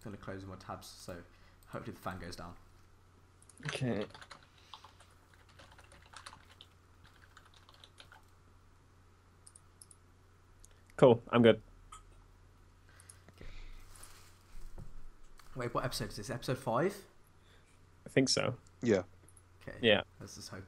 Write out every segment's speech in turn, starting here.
going to close more tabs, so hopefully the fan goes down. Okay. Cool, I'm good. Okay. Wait, what episode is this? Episode 5? I think so. Yeah. Okay. Yeah. Let's just hope.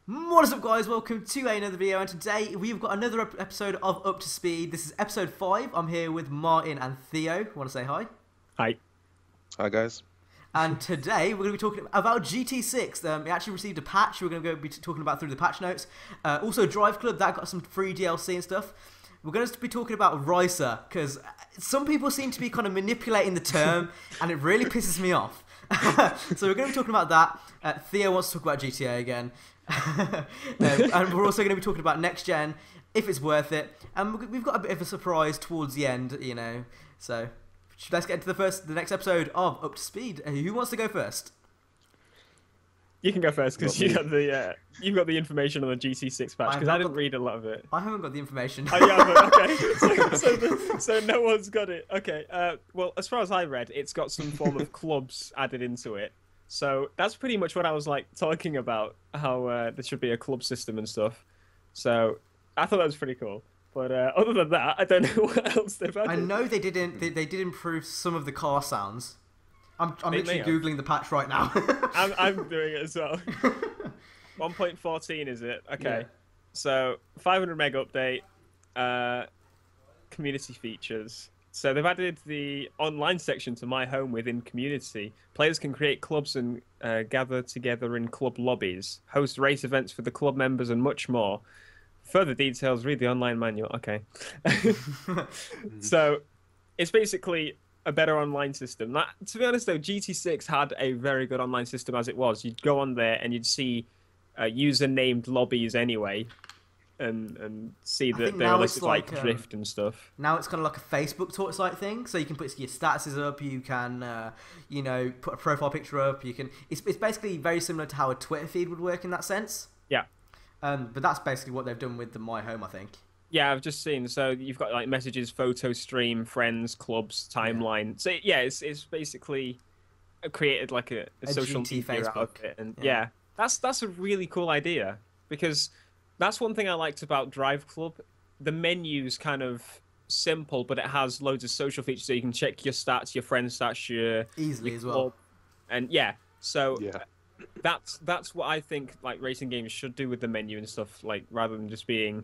What is up, guys? Welcome to another video, and today we've got another episode of Up to Speed. This is episode 5. I'm here with Martin and Theo. Want to say hi? Hi. Hi, guys. And today we're going to be talking about GT6. It actually received a patch. We're going to be talking about through the patch notes. Also, Drive Club, that got some free DLC and stuff. We're going to be talking about Ricer, because some people seem to be kind of manipulating the term, and it really pisses me off. So we're going to be talking about that. Theo wants to talk about GTA again. And we're also going to be talking about next gen, if it's worth it. And we've got a bit of a surprise towards the end, you know. So let's get into the next episode of Up to Speed. Who wants to go first? You can go first because you've got the information on the GT6 patch, because I didn't read a lot of it. I haven't got the information. Oh, yeah, but, okay. So no one's got it. Okay. Well, as far as I read, it's got some form of clubs added into it. So that's pretty much what I was like talking about, how there should be a club system and stuff. So I thought that was pretty cool. But other than that, I don't know what else they've added. I know they didn't. They did improve some of the car sounds. I'm literally googling the patch right now. I'm doing it as well. 1.14 is it? Okay. Yeah. So 500 meg update, community features. So they've added the online section to My Home within Community. Players can create clubs and gather together in club lobbies, host race events for the club members, and much more. Further details, read the online manual. Okay. So it's basically a better online system. To be honest, though, GT6 had a very good online system as it was. You'd go on there and you'd see user-named lobbies anyway. And see that they're listed like drift and stuff. Now it's kind of like a Facebook talk site thing, so you can put your statuses up, you can, you know, put a profile picture up. You can. It's basically very similar to how a Twitter feed would work in that sense. Yeah. But that's basically what they've done with the My Home, I think. Yeah, I've just seen. So you've got like messages, photo stream, friends, clubs, timeline. Yeah. So yeah, it's basically created like a social media Facebook. Out of it, and yeah, that's a really cool idea, because that's one thing I liked about Drive Club. The menu's kind of simple, but it has loads of social features, so you can check your stats, your friends' stats, your as well. And yeah, so that's what I think like racing games should do with the menu and stuff, like rather than just being,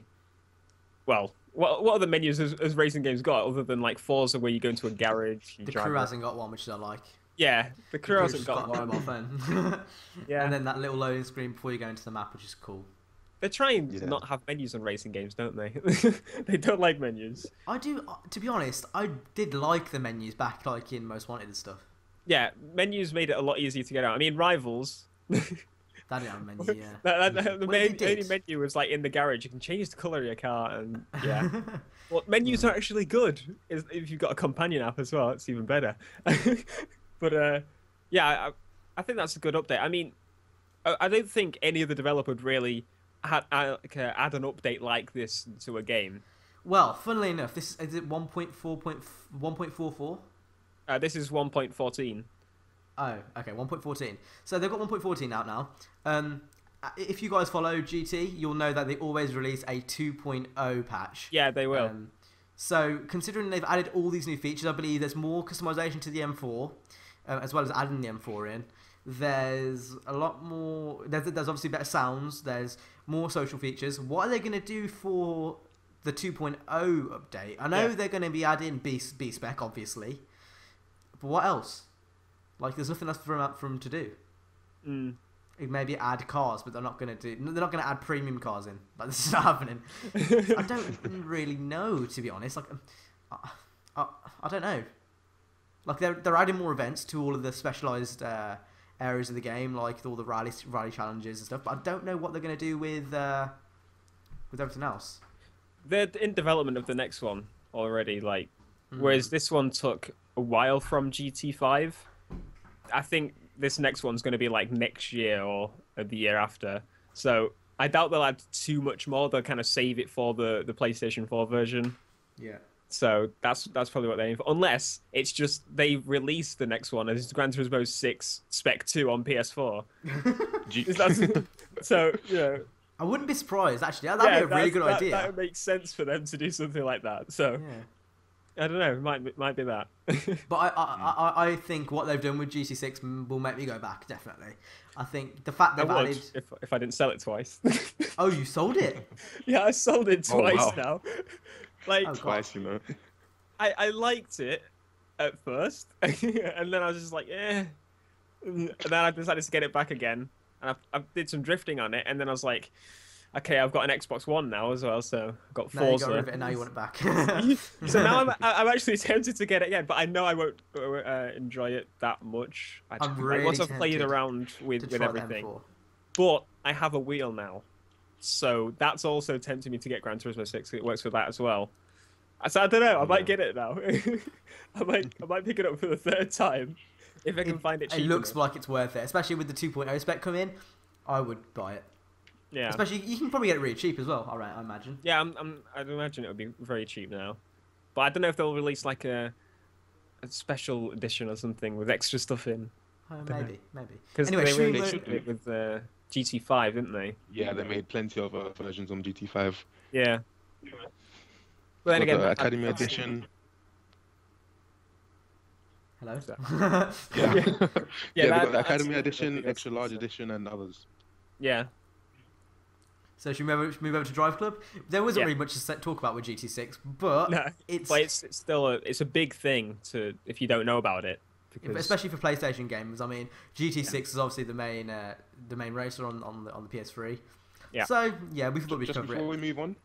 well, what other menus has racing games got other than like Forza, where you go into a garage? The crew hasn't got one, which I like. Yeah, the crew hasn't got one. Mobile phone. Yeah, and then that little loading screen before you go into the map, which is cool. They're trying to not have menus on racing games, don't they? They don't like menus. I do, to be honest, I did like the menus back like in Most Wanted and stuff. Yeah, menus made it a lot easier to get out. I mean, Rivals. That didn't have a menu, yeah. The only menu was like in the garage. You can change the colour of your car, and yeah. Well, menus are actually good if you've got a companion app as well. It's even better. But yeah, I think that's a good update. I mean, I don't think any other developer would really add an update like this to a game. Well, funnily enough, is it 1.44? This is 1.14. Oh, okay, 1.14. So they've got 1.14 out now. If you guys follow GT, you'll know that they always release a 2.0 patch. Yeah, they will. So considering they've added all these new features, I believe there's more customization to the M4, as well as adding the M4 in. There's a lot more. There's obviously better sounds. There's more social features. What are they going to do for the 2.0 update? I know they're going to be adding B spec, obviously, but what else? Like, there's nothing else for them to do. Maybe add cars, but they're not going to do. They're not going to add premium cars in. Like, this is not happening. I don't really know, to be honest. Like, I don't know. Like, they're adding more events to all of the specialized areas of the game, like all the rally challenges and stuff. But I don't know what they're going to do with everything else. They're in development of the next one already. Like, whereas this one took a while from GT5. I think this next one's going to be like next year or the year after. So I doubt they'll add too much more. They'll kind of save it for the PlayStation 4 version. Yeah. So that's probably what they're aiming for. Unless it's just they release the next one as Gran Turismo 6 Spec 2 on PS4. So, you know. I wouldn't be surprised, actually. That'd be a really good idea. That would make sense for them to do something like that. So, I don't know. It might be that. But I think what they've done with GT6 will make me go back, definitely. I think the fact they've added... if I didn't sell it twice. Oh, you sold it? Yeah, I sold it twice now. Like, twice, you know. I liked it at first, and then I was just like, eh. And then I decided to get it back again, and I did some drifting on it, and then I was like, okay, I've got an Xbox One now as well, so I've got Forza. Now you got rid of it, and now you want it back. So now I'm actually tempted to get it again, but I know I won't enjoy it that much. I'm really once I've played around with everything. But I have a wheel now. So that's also tempting me to get Gran Turismo 6. It works with that as well. So I don't know. I might get it now. I might pick it up for the third time if I can find it cheap. It looks like it's worth it, especially with the 2.0 spec come in. I would buy it. Yeah. Especially you can probably get it really cheap as well. All right, I imagine. Yeah, I'd imagine it would be very cheap now. But I don't know if they'll release like a special edition or something with extra stuff in. Maybe. Because anyway, they should do it with GT5, didn't they? Yeah, they made plenty of versions on GT5. Yeah. But then again, the Academy Edition. Hello. Yeah, yeah. They've got the Academy Edition, Extra Large Edition, and others. Yeah. So should we move over to Drive Club? There wasn't really much to talk about with GT6, but it's still a big thing if you don't know about it. Because... Especially for PlayStation games. I mean, GT6 is obviously the main racer on the PS3. Yeah. So yeah, we thought we'd cover it. Before we move on.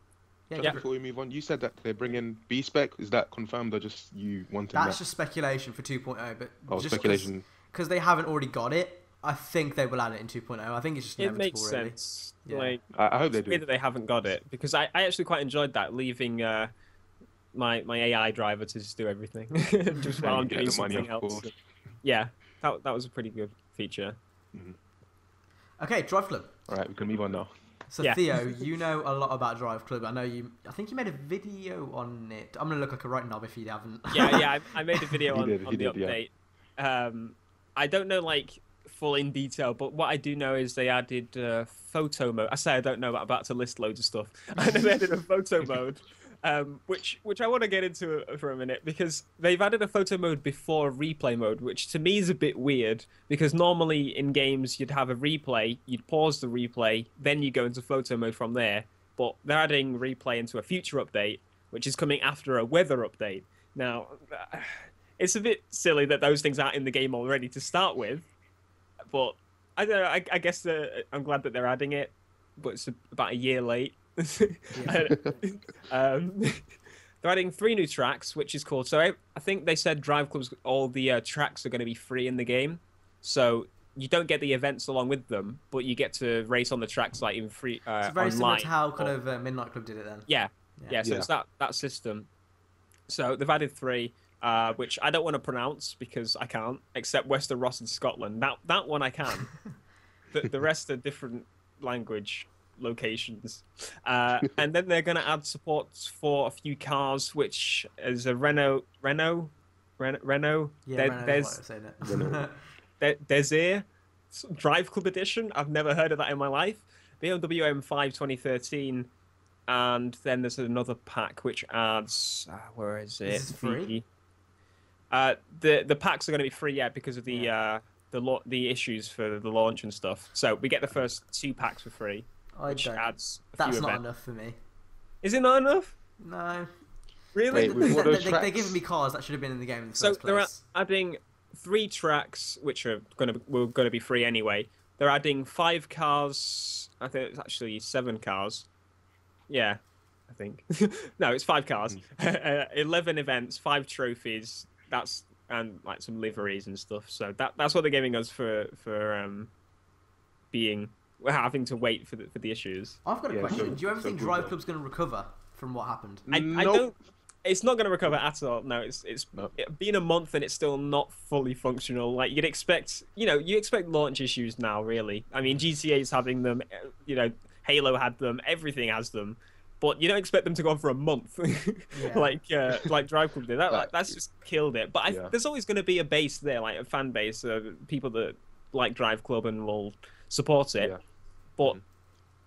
Yeah. Before we move on, you said that they're bringing B spec. Is that confirmed or just you wanting that? That's just speculation for 2.0, but just speculation. Because they haven't already got it. I think they will add it in 2.0. I think it's just inevitable. It makes really. sense. Yeah. Like, I hope they it's do. weird that they haven't got it because I actually quite enjoyed that, leaving my AI driver to just do everything just while I'm doing something else. Yeah, that was a pretty good feature. Mm-hmm. Okay, Drive Club. All right, we can move on now. So Theo, you know a lot about Drive Club. I think you made a video on it. I'm gonna look like a right knob if you haven't. Yeah, I made a video on the update. Yeah. I don't know like full in detail, but what I do know is they added photo mode. I say I don't know, but I'm about to list loads of stuff. And they added a photo mode, which I want to get into for a minute because they've added a photo mode before replay mode, which to me is a bit weird because normally in games you'd have a replay, you'd pause the replay, then you go into photo mode from there. But they're adding replay into a future update, which is coming after a weather update. Now, it's a bit silly that those things aren't in the game already to start with. But I don't know. I guess I'm glad that they're adding it, but it's about a year late. They're adding 3 new tracks, which is cool. So I think they said Drive Club's all the tracks are going to be free in the game. So you don't get the events along with them, but you get to race on the tracks like in free it's very online. Similar to how kind of Midnight Club did it then. Yeah. So it's that system. So they've added 3. Which I don't want to pronounce because I can't, except Wester Ross in Scotland. That one I can. The rest are different language locations. And then they're going to add support for a few cars, which is a Renault. Yeah, Desire Drive Club Edition. I've never heard of that in my life. BMW M5 2013. And then there's another pack which adds... where is it? Is this free? The packs are going to be free, because of the issues for the launch and stuff. So we get the first 2 packs for free, which adds a That's few not events. enough for me. Is it not enough? No. Really? They're giving me cars that should have been in the game in the first place. So they're adding 3 tracks, which are going to be free anyway. They're adding 5 cars. I think it's actually 7 cars. Yeah, I think. No, it's 5 cars. 11 events, 5 trophies. And like some liveries and stuff. So that's what they're giving us for having to wait for the issues. I've got a question. Do you ever think Drive Club's going to recover from what happened? I don't. It's not going to recover at all. No, it's been a month and it's still not fully functional. Like you'd expect, you expect launch issues now. Really, I mean, GTA's having them. Halo had them. Everything has them. but you don't expect them to go on for a month, Yeah. like Drive Club did. Like, That's just killed it. But yeah. there's always going to be a base there, like a fan base of people that like Drive Club and will support it. Yeah. But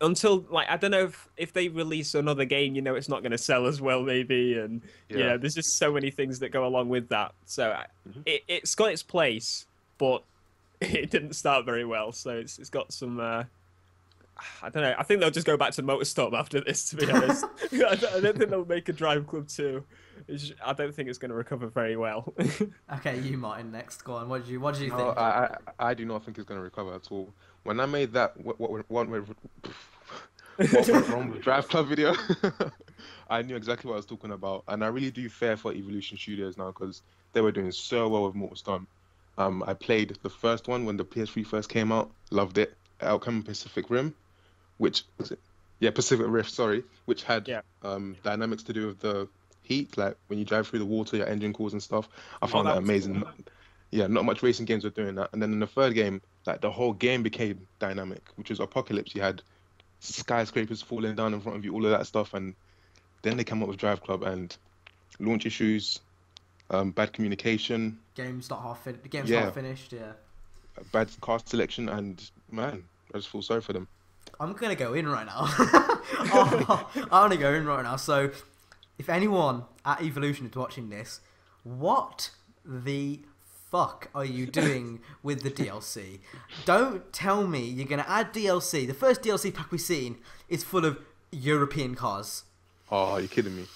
until I don't know if they release another game, it's not going to sell as well, maybe, and Yeah. there's just so many things that go along with that. So it's got its place, but it didn't start very well. So it's got some. I don't know. I think they'll just go back to Motorstorm after this. To be honest, I don't think they'll make a Drive Club 2. I don't think it's going to recover very well. Okay, you Martin next. Go on. What do you No, think? I do not think it's going to recover at all. When I made that what went wrong with Drive Club video, I knew exactly what I was talking about, and I really do fear for Evolution Studios now because they were doing so well with Motorstorm. I played the first one when the PS3 first came out, loved it. Outcome Pacific Rim, which was it? Yeah, Pacific Rift, sorry, which had dynamics to do with the heat, like when you drive through the water, your engine cools and stuff. I found that amazing. Cool. Yeah, not much racing games were doing that. And then in the third game, like the whole game became dynamic, which was Apocalypse. You had skyscrapers falling down in front of you, all of that stuff. And then they came up with Drive Club and launch issues, bad communication. Game's not half the game's Yeah. half finished. Yeah. Bad cast selection, and man, I just feel sorry for them. I'm gonna go in right now. I want to go in right now. So, if anyone at Evolution is watching this, what the fuck are you doing with the DLC? Don't tell me you're gonna add DLC. The first DLC pack we've seen is full of European cars. Oh, you're kidding me.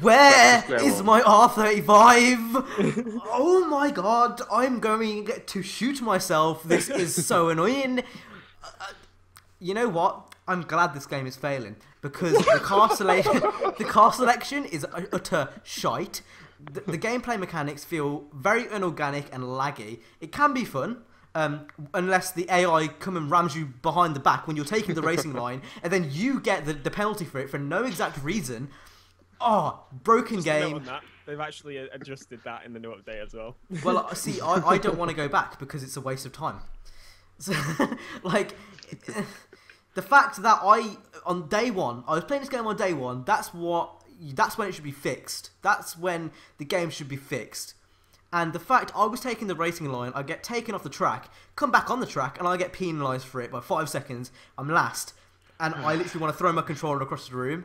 Where is my R35? Oh my god, I'm going to shoot myself. This is so annoying. You know what? I'm glad this game is failing because the car selection is utter shite. The gameplay mechanics feel very unorganic and laggy. It can be fun. Unless the AI come and rams you behind the back when you're taking the racing line, and then you get the penalty for it for no exact reason. Oh, broken game. They've actually adjusted that in the new update as well. Well, see, I don't want to go back because it's a waste of time. So, like, the fact that on day one, I was playing this game on day one, that's when it should be fixed. That's when the game should be fixed. And the fact I was taking the racing line, I get taken off the track, come back on the track, and I get penalised for it by 5 seconds. I'm last. And I literally want to throw my controller across the room.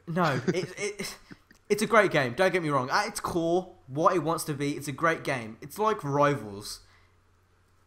No, it's a great game. Don't get me wrong. At its core, what it wants to be, it's a great game. It's like Rivals.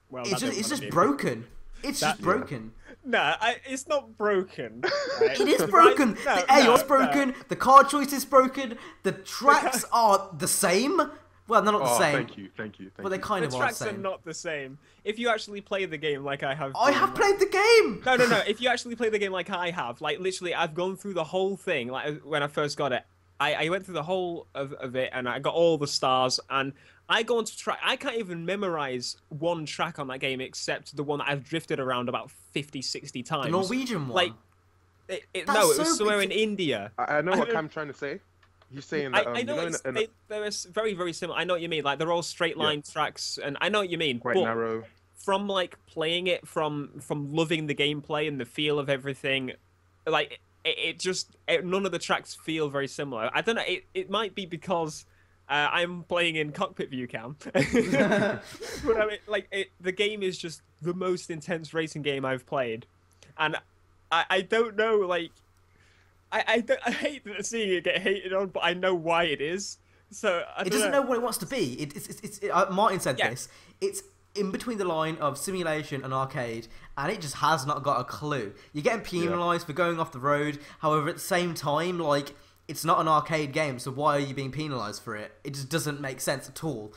Well, It's just broken. It's just broken. No, it's not broken. Right? It is broken. No, The AI's broken. The card choice is broken. The tracks are the same. Well, they're not the same. Thank you. But they kind The of are the tracks are same. not the same. If you actually play the game like I have, I have played the game. No. If you actually play the game like I have, like literally, I've gone through the whole thing. Like when I first got it, I went through the whole of it, and I got all the stars. And I go onto track. I can't even memorize one track on that game except the one that I've drifted around about 50, 60 times. The Norwegian one. Like, it was somewhere in India. I know what Cam's trying to say. He's saying that I know they're very, very similar. I know what you mean. Like they're all straight line tracks, and I know what you mean. Quite narrow. From like playing it, from loving the gameplay and the feel of everything, like none of the tracks feel very similar. I don't know. It might be because I'm playing in cockpit view cam, but I mean, like the game is just the most intense racing game I've played, and I don't know like. I hate seeing it get hated on, but I know why it is. So it doesn't know what it wants to be. Martin said this. It's in between the line of simulation and arcade, and it just has not got a clue. You're getting penalised for going off the road. However, at the same time, like it's not an arcade game, so why are you being penalised for it? It just doesn't make sense at all.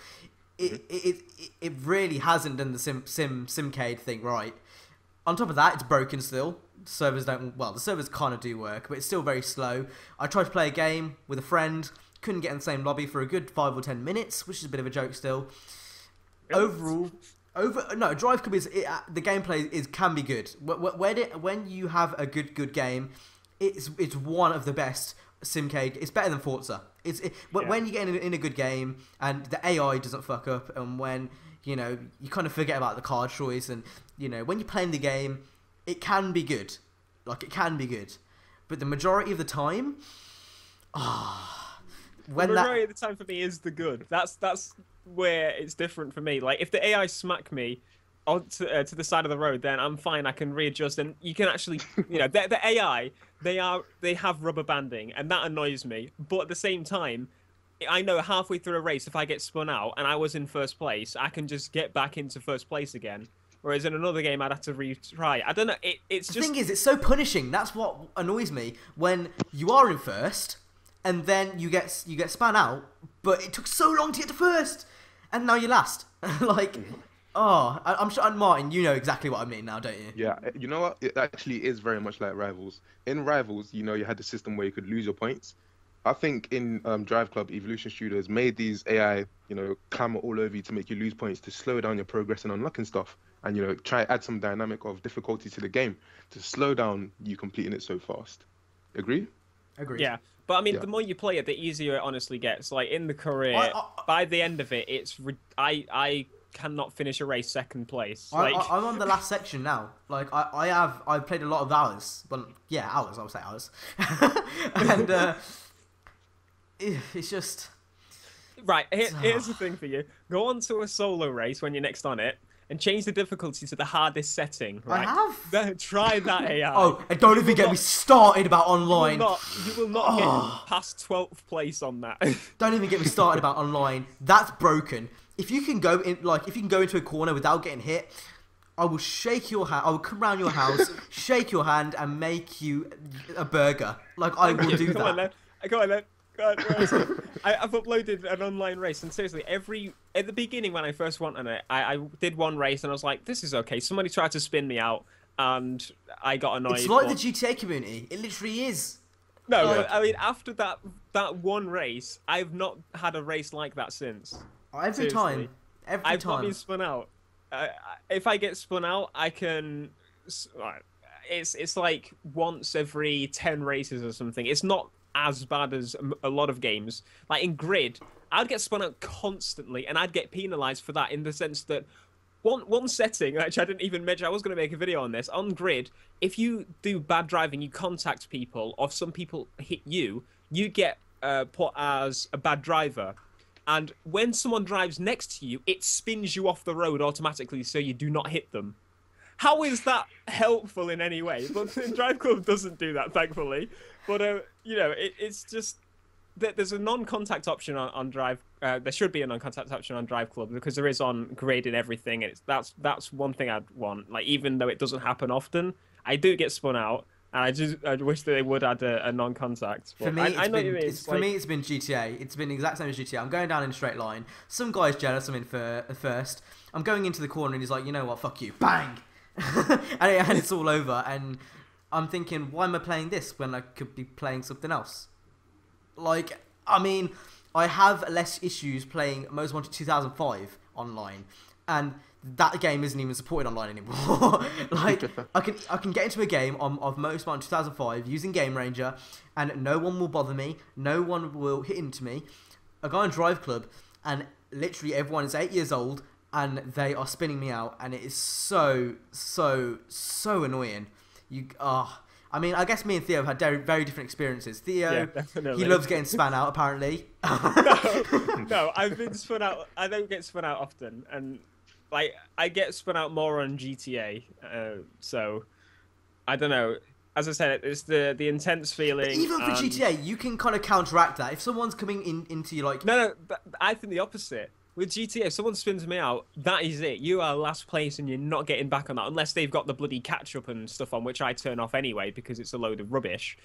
It really hasn't done the simcade thing right. On top of that, it's broken still. The servers kind of do work, but it's still very slow. I tried to play a game with a friend, couldn't get in the same lobby for a good 5 or 10 minutes, which is a bit of a joke still. Overall, Drive Club the gameplay can be good. When you have a good game, it's one of the best simcade. It's better than Forza. When you get in a good game and the AI doesn't fuck up, and when you kind of forget about the card choice, and when you're playing the game, it can be good. Like, it can be good. But the majority of the time, The majority of the time for me is the good. That's where it's different for me. Like, if the AI smack me to the side of the road, then I'm fine. I can readjust, and you can actually, the AI, they have rubber banding, and that annoys me. But at the same time, I know halfway through a race, if I get spun out and I was in first place, I can just get back into first place again. Whereas in another game, I'd have to retry. I don't know. It's just... The thing is, it's so punishing. That's what annoys me. When you are in first, and then you get spun out, but it took so long to get to first, and now you're last. Like, I'm sure, and Martin, you know exactly what I mean now, don't you? Yeah, you know what? It actually is very much like Rivals. In Rivals, you had the system where you could lose your points. I think in Drive Club, Evolution Studios made these AI, clamor all over you to make you lose points, to slow down your progress and unlocking stuff, and try add some dynamic of difficulty to the game to slow down you completing it so fast. Agree? Agreed. Yeah, but I mean, the more you play it, the easier it honestly gets. Like in the career, by the end of it, I cannot finish a race second place. I'm on the last section now. Like I've played a lot of hours. Well, yeah, hours. I would say hours. And it's just right. Here's the thing for you: go on to a solo race when you're next on it, and change the difficulty to the hardest setting. Right? I have. Then try that AI. Oh, and don't even get me started about online. You will not get past 12th place on that. Don't even get me started about online. That's broken. If you can go into a corner without getting hit, I will shake your hand. I will come around your house, shake your hand, and make you a burger. Like, I will do that. Go on then. I've uploaded an online race, and seriously, at the beginning when I first went on it, I did one race and I was like, this is okay. Somebody tried to spin me out, and I got annoyed. It's like the GTA community. It literally is. No, I mean, after that one race, I've not had a race like that since. Every time. I've not been spun out. If I get spun out, I can... It's like once every 10 races or something. It's not as bad as a lot of games. Like in Grid, I'd get spun out constantly, and I'd get penalised for that in the sense that one setting, which I didn't even mention, I was going to make a video on this, on Grid, if you do bad driving, you contact people, or some people hit you, you get put as a bad driver. And when someone drives next to you, it spins you off the road automatically so you do not hit them. How is that helpful in any way? But Drive Club doesn't do that, thankfully. But, it's just... There's a non-contact option on Drive... there should be a non-contact option on Drive Club, because there is on Grade and everything. And that's one thing I'd want. Like, even though it doesn't happen often, I do get spun out. And I wish that they would add a non-contact. For me, it's been GTA. It's been the exact same as GTA. I'm going down in a straight line. Some guy's jealous I'm in for first. I'm going into the corner and he's like, you know what, fuck you. Bang! and it's all over. And I'm thinking, why am I playing this when I could be playing something else? Like, I mean, I have less issues playing Most Wanted 2005 online. And that game isn't even supported online anymore. Like, I can get into a game of Most Wanted 2005 using Game Ranger, and no one will bother me. No one will hit into me. I go on Drive Club, and literally everyone is 8 years old, and they are spinning me out, and it is so annoying. I mean, I guess me and Theo have had very different experiences. Theo, he loves getting spun out, apparently. No, I've been spun out. I don't get spun out often, and like I get spun out more on GTA. So I don't know. As I said, it's the intense feeling. But even for GTA, you can kind of counteract that. If someone's coming into you like... No, but I think the opposite. With GTA, if someone spins me out, that is it. You are last place and you're not getting back on that, unless they've got the bloody catch-up and stuff on, which I turn off anyway because it's a load of rubbish.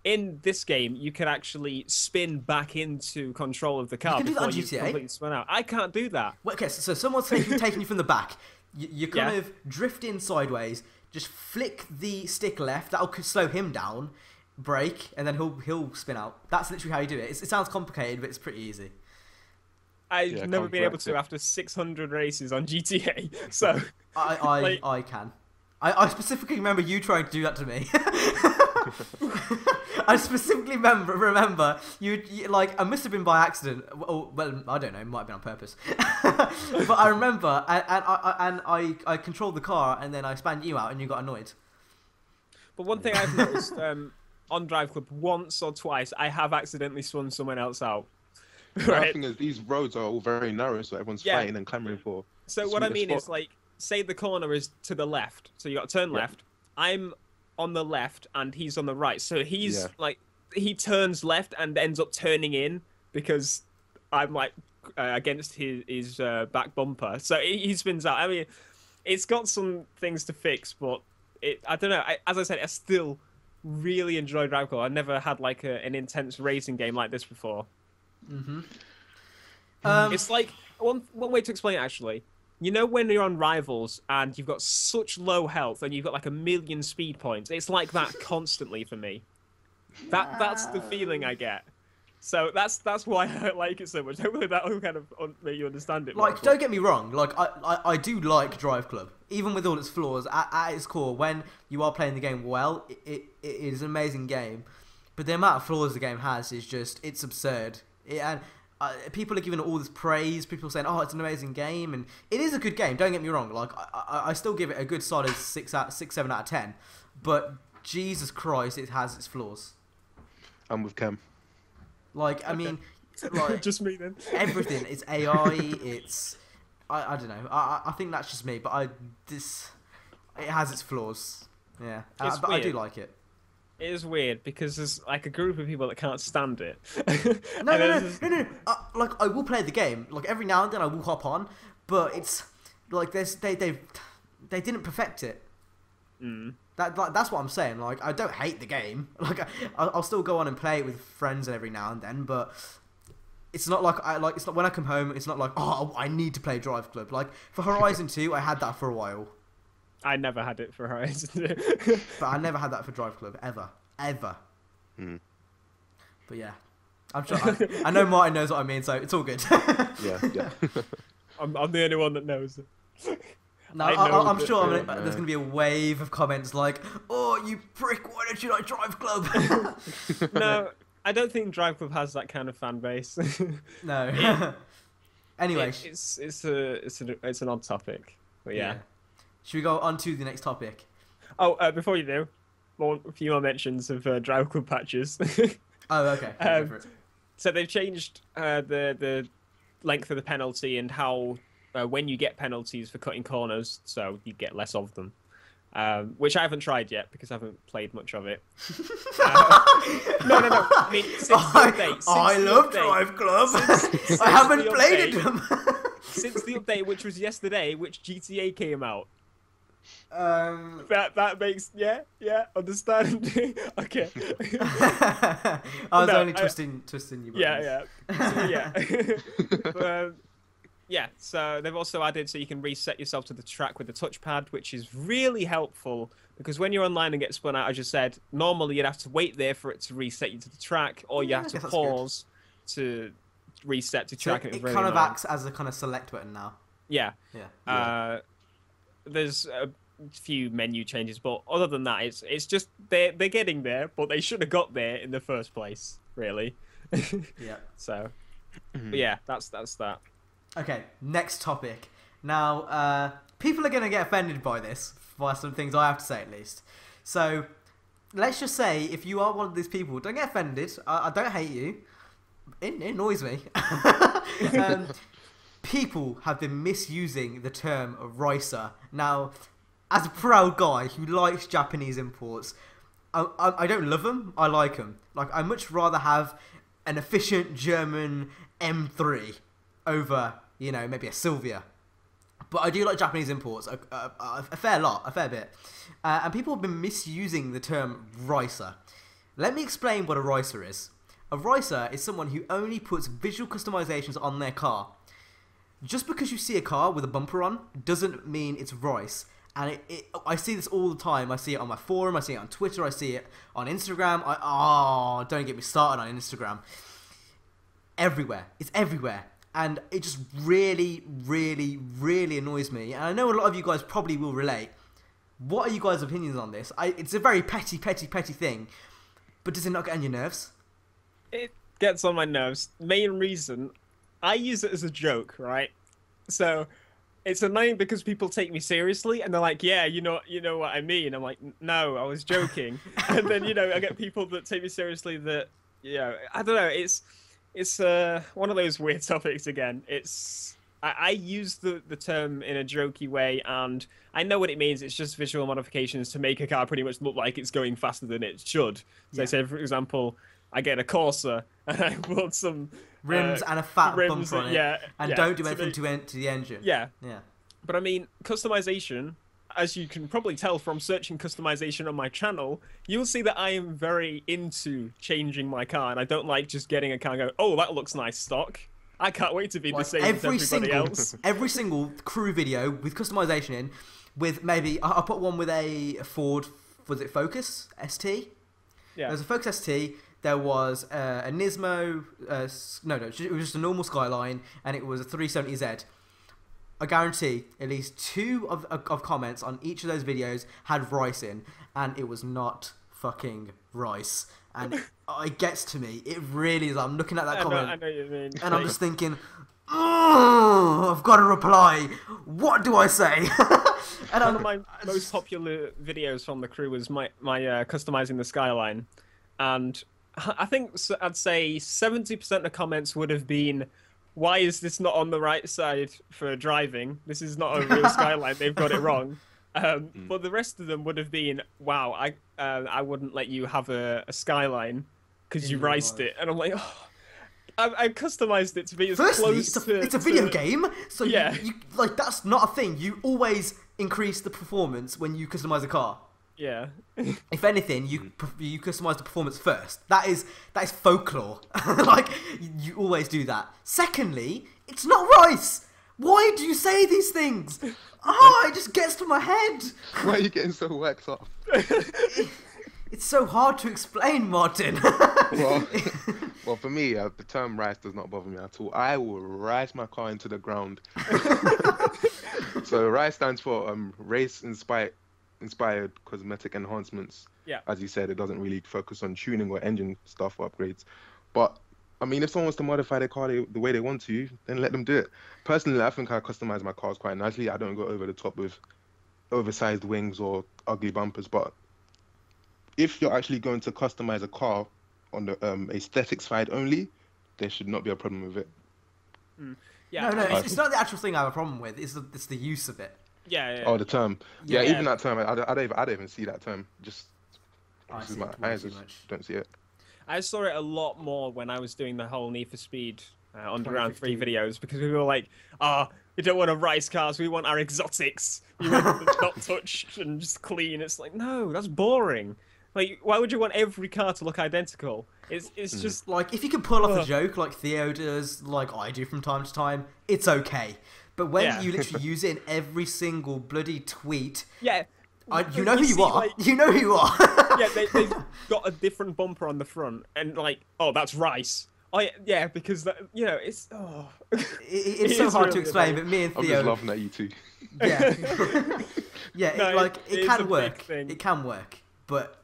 In this game, you can actually spin back into control of the car before you completely spin out. I can't do that. Well, okay, so someone's taking you from the back. You kind of drift in sideways, just flick the stick left. That'll slow him down, brake, and then he'll spin out. That's literally how you do it. It sounds complicated, but it's pretty easy. I've never been able to after 600 races on GTA. So I can. I specifically remember you trying to do that to me. I specifically remember you like, I must have been by accident. Well, I don't know, it might have been on purpose. But I remember, and I controlled the car, and then I spanned you out, and you got annoyed. But one thing I've noticed on Drive Club, once or twice, I have accidentally swung someone else out. The thing is, these roads are all very narrow, so everyone's fighting and clamoring for. So what I mean is, like, say the corner is to the left, so you got to turn left. I'm on the left and he's on the right, so he's like, he turns left and ends up turning in because I'm like against his back bumper, so he spins out. I mean, it's got some things to fix, but I don't know. As I said, I still really enjoy Drive Club. I never had like an intense racing game like this before. It's like one way to explain it, actually. You know when you're on Rivals and you've got such low health and you've got like 1,000,000 speed points? It's like that constantly for me. That's the feeling I get. So that's why I like it so much. Hopefully that will kind of make you understand it. Like, don't get me wrong. Like, I do like Drive Club, even with all its flaws. At its core, when you are playing the game well, it is an amazing game. But the amount of flaws the game has is just, it's absurd. And people are giving it all this praise. People are saying, "Oh, it's an amazing game," and it is a good game. Don't get me wrong. Like, I still give it a good solid 6, 7 out of 10. But Jesus Christ, it has its flaws. I'm with Cam. Like, I mean, like, just me then. Everything. It's AI. It's I don't know. I think that's just me. But it has its flaws. Yeah, but weird. I do like it. It is weird because there's like a group of people that can't stand it. No. Like, I will play the game. Like, every now and then I will hop on, but it's like they didn't perfect it. That's what I'm saying. Like, I don't hate the game. Like, I'll still go on and play it with friends and every now and then, but it's not like it's not when I come home. It's not like, oh, I need to play Drive Club. Like, for Horizon 2, I had that for a while. I never had it for Horizon 2. But I never had that for Drive Club, ever. But yeah, I'm sure I know Martin knows what I mean, so it's all good. Yeah. I'm the only one that knows it. No, I'm sure there's going to be a wave of comments like, "Oh, you prick! Why don't you like Drive Club?" No, I don't think Drive Club has that kind of fan base. No. Anyway, it's an odd topic, but yeah. Should we go on to the next topic? Oh, before you do, a few more mentions of Drive Club patches. Oh, okay. Go for it. So they've changed the length of the penalty and how when you get penalties for cutting corners, so you get less of them. Which I haven't tried yet because I haven't played much of it. No. I mean, since the update. I love Drive Club. I haven't played it. Since the update, which was yesterday, which GTA came out. That makes understand. Okay. I was only twisting you. Yeah. So they've also added so you can reset yourself to the track with the touchpad, which is really helpful because when you're online and get spun out, as you said, normally you'd have to wait there for it to reset you to the track, or you have to pause to reset to track. So it kind of acts as a kind of select button now. Yeah. There's a few menu changes, but other than that, it's just they're getting there, but they should have got there in the first place, really. Yeah. So, but yeah, that's that. Okay, next topic. Now, people are going to get offended by this, by some things I have to say at least. So, let's just say, if you are one of these people, don't get offended. I don't hate you. It annoys me. People have been misusing the term ricer. Now, as a proud guy who likes Japanese imports, I don't love them. I like them. Like, I much rather have an efficient German M3 over, maybe a Sylvia. But I do like Japanese imports a fair bit. And people have been misusing the term ricer. Let me explain what a ricer is. A ricer is someone who only puts visual customizations on their car. Just because you see a car with a bumper on doesn't mean it's rice. And I see this all the time. I see it on my forum, I see it on Twitter, I see it on Instagram. Don't get me started on Instagram. Everywhere. It's everywhere. And it just really, really, really annoys me. And I know a lot of you guys probably will relate. What are you guys' opinions on this? It's a very petty thing. But does it not get on your nerves? It gets on my nerves. Main reason, I use it as a joke, right? So it's annoying because people take me seriously and they're like, yeah, you know what I mean. I'm like, no, I was joking. And then, I get people that take me seriously that, I don't know. It's one of those weird topics again. I use the term in a jokey way, and I know what it means. It's just visual modifications to make a car pretty much look like it's going faster than it should. So I say, for example, I get a Corsa and I want some rims and a fat rims, bumper on it, and don't do anything to the engine. Yeah. Yeah. But I mean, customization, as you can probably tell from searching customization on my channel, you'll see that I am very into changing my car, and I don't like just getting a car and go, oh, that looks nice stock. I can't wait to be the same as everybody else. Every single crew video with customization in, with maybe I put one with a Ford, was it Focus ST? Yeah. There was a Focus ST. There was a Nismo. No, it was just a normal Skyline, and it was a 370Z. I guarantee at least 2 of comments on each of those videos had rice in, and it was not fucking rice. And it gets to me. It really is. I'm looking at that comment. I know what you mean. And I'm just thinking, oh, I've got to reply. What do I say? And one of my most popular videos from the crew was my customizing the Skyline. And I think I'd say 70% of the comments would have been, why is this not on the right side for driving? This is not a real Skyline. They've got it wrong. But the rest of them would have been, wow, I wouldn't let you have a Skyline because you riced it. And I'm like, oh, I customized it to be as close to... it's a video game, so yeah. you like, that's not a thing. You always increase the performance when you customize a car. Yeah. If anything, you customize the performance first. That is folklore. Like, you always do that. Secondly, it's not rice. Why do you say these things? Oh, it just gets to my head. Why are you getting so worked up? It's so hard to explain, Martin. Well, for me, the term rice does not bother me at all. I will rice my car into the ground. So rice stands for race inspired cosmetic enhancements. Yeah. As you said, it doesn't really focus on tuning or engine stuff or upgrades. But I mean, if someone wants to modify their car the way they want to, then let them do it. Personally, I think I customize my cars quite nicely. I don't go over the top with oversized wings or ugly bumpers. But if you're actually going to customize a car on the aesthetic side only, there should not be a problem with it. Yeah. No, it's not the actual thing I have a problem with. It's the use of it. Yeah. Oh, the term. Yeah, even that term. I don't even see that term. Just my eyes just don't see it. I saw it a lot more when I was doing the whole Need for Speed Underground 3 videos, because we were like, we don't want to rice cars, we want our exotics. We want them not touched and just clean. It's like, no, that's boring. Like, why would you want every car to look identical? It's just... Like, if you can pull off a joke like Theo does, like I do from time to time, it's okay. But when you literally use it in every single bloody tweet... Yeah. You know who you are. Like, you know who you are. Yeah, they've got a different bumper on the front, and like, oh, that's rice. Yeah, because it's it's so hard to explain. But me and Theo, I'm just laughing at you too. Yeah, yeah. No, it can work. It can work, but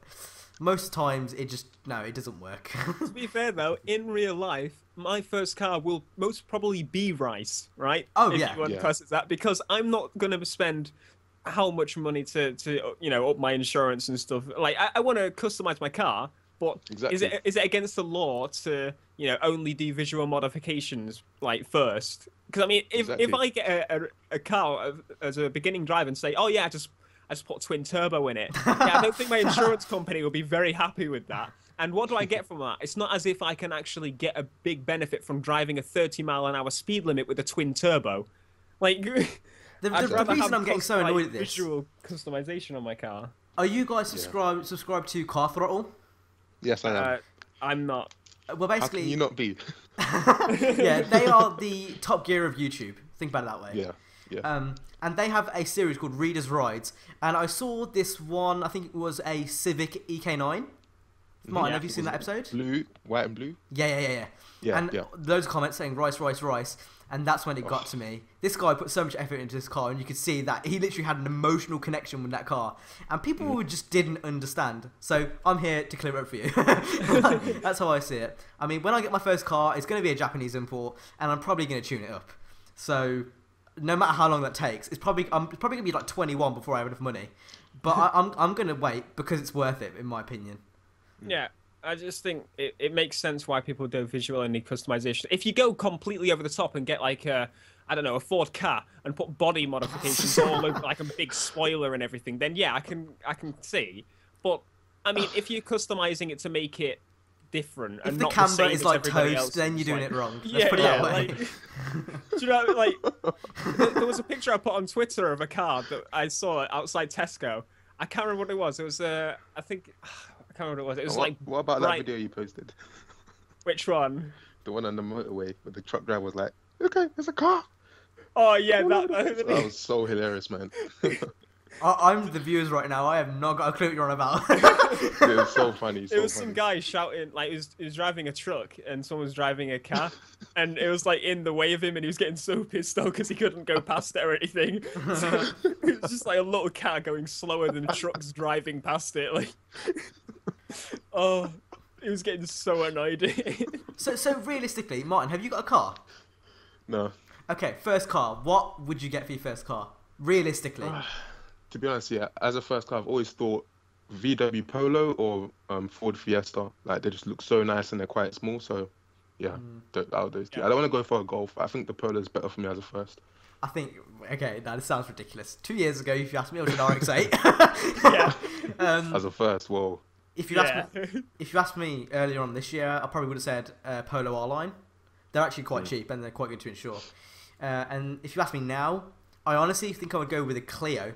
most times it doesn't work. To be fair though, in real life, my first car will most probably be rice, right? Oh, if yeah. you want to class it that, because I'm not going to spend how much money to up my insurance and stuff. Like, I want to customize my car, but is it against the law to only do visual modifications like first? Because I mean, if I get a car as a beginning driver and say, oh yeah, I just put a twin turbo in it, I don't think my insurance company will be very happy with that. And what do I get from that? It's not as if I can actually get a big benefit from driving a 30-mile-an-hour speed limit with a twin turbo. Like. The reason I'm getting so annoyed at this... visual customization on my car. Are you guys subscribed to Car Throttle? Yes, I am. I'm not. Well, basically... How can you not be? Yeah, they are the Top Gear of YouTube. Think about it that way. Yeah. And they have a series called Reader's Rides. And I saw this one, I think it was a Civic EK9. Martin, have you seen that episode? Blue, white and blue? Yeah. And loads of comments saying rice, rice, rice. And that's when it got to me. This guy put so much effort into this car, and you could see that he literally had an emotional connection with that car. And people who just didn't understand. So I'm here to clear it up for you. That's how I see it. I mean, when I get my first car, it's going to be a Japanese import, and I'm probably going to tune it up. So no matter how long that takes, I'm probably gonna be like 21 before I have enough money. But I'm gonna wait because it's worth it, in my opinion. Yeah, I just think it makes sense why people do visual only customization. If you go completely over the top and get like a, I don't know, a Ford car and put body modifications all over, like a big spoiler and everything, then yeah, I can see. But I mean, if you're customizing it to make it different and If the not camber the same is as like everybody toast, else, then you're it's doing like- it wrong. Let's Yeah, put it yeah. that way. Like, do you know, like there was a picture I put on Twitter of a car that I saw outside Tesco. I can't remember what it was. It was I think I can't remember what it was. It was like What about bright- that video you posted? Which one? The one on the motorway where the truck driver was like, "Okay, there's a car." Oh yeah, That was so hilarious, man. I'm the viewers right now. I have not got a clue what you're on about. It was so funny. So It was funny. some guy shouting, like he was driving a truck and someone was driving a car, and it was like in the way of him, and he was getting so pissed off because he couldn't go past it or anything. So, it was just like a little car going slower than trucks driving past it. Like, oh, he was getting so annoyed. So realistically, Martin, have you got a car? No, Okay, first car. What would you get for your first car? Realistically. to be honest, yeah. As a first car, I've always thought VW Polo or Ford Fiesta. Like they just look so nice and they're quite small. So yeah, out of those two. Yeah. I don't want to go for a Golf. I think the Polo is better for me as a first. I think, okay, now this sounds ridiculous. 2 years ago, if you asked me, I was an RX-8. Yeah. As a first, whoa. If you asked me earlier on this year, I probably would have said Polo R-Line. They're actually quite cheap and they're quite good to insure. And if you ask me now, I honestly think I would go with a Clio.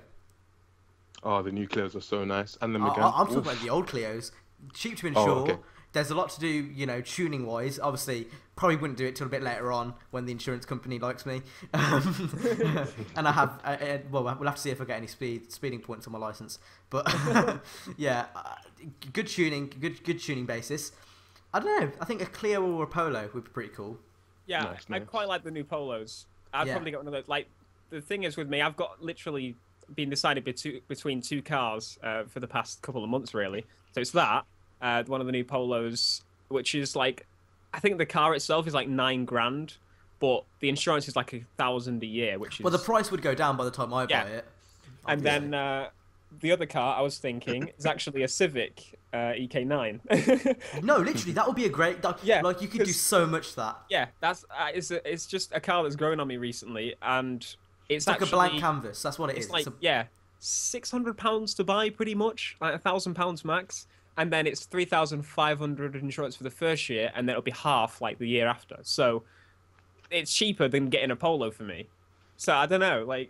Oh, the new Clios are so nice. And the Megane. I'm talking Oof. about the old Clios. Cheap to insure. okay. There's a lot to do, you know, tuning wise. Obviously, probably wouldn't do it till a bit later on when the insurance company likes me. And I have, well, we'll have to see if I get any speeding points on my license. But yeah, good tuning, good tuning basis. I don't know. I think a Clio or a Polo would be pretty cool. Yeah, Nice, I nice. quite like the new Polos. I'd Yeah. probably get one of those. Like, the thing is with me, I've got literally been decided between two cars for the past couple of months, really. So it's that, one of the new Polos, which is like, I think the car itself is like $9,000, but the insurance is like $1,000 a year, which is. Well, the price would go down by the time I Yeah. buy it. And then the other car I was thinking is actually a Civic EK9. No, literally, that would be a great. Yeah, like you could do 'cause- so much with that. Yeah, that's it's just a car that's grown on me recently, and It's it's like actually, a blank canvas. That's what it is. It's like a- yeah, £600 to buy, pretty much, like £1,000 max, and then it's 3,500 insurance for the first year, and then it'll be half like the year after. So it's cheaper than getting a Polo for me. So I don't know, like,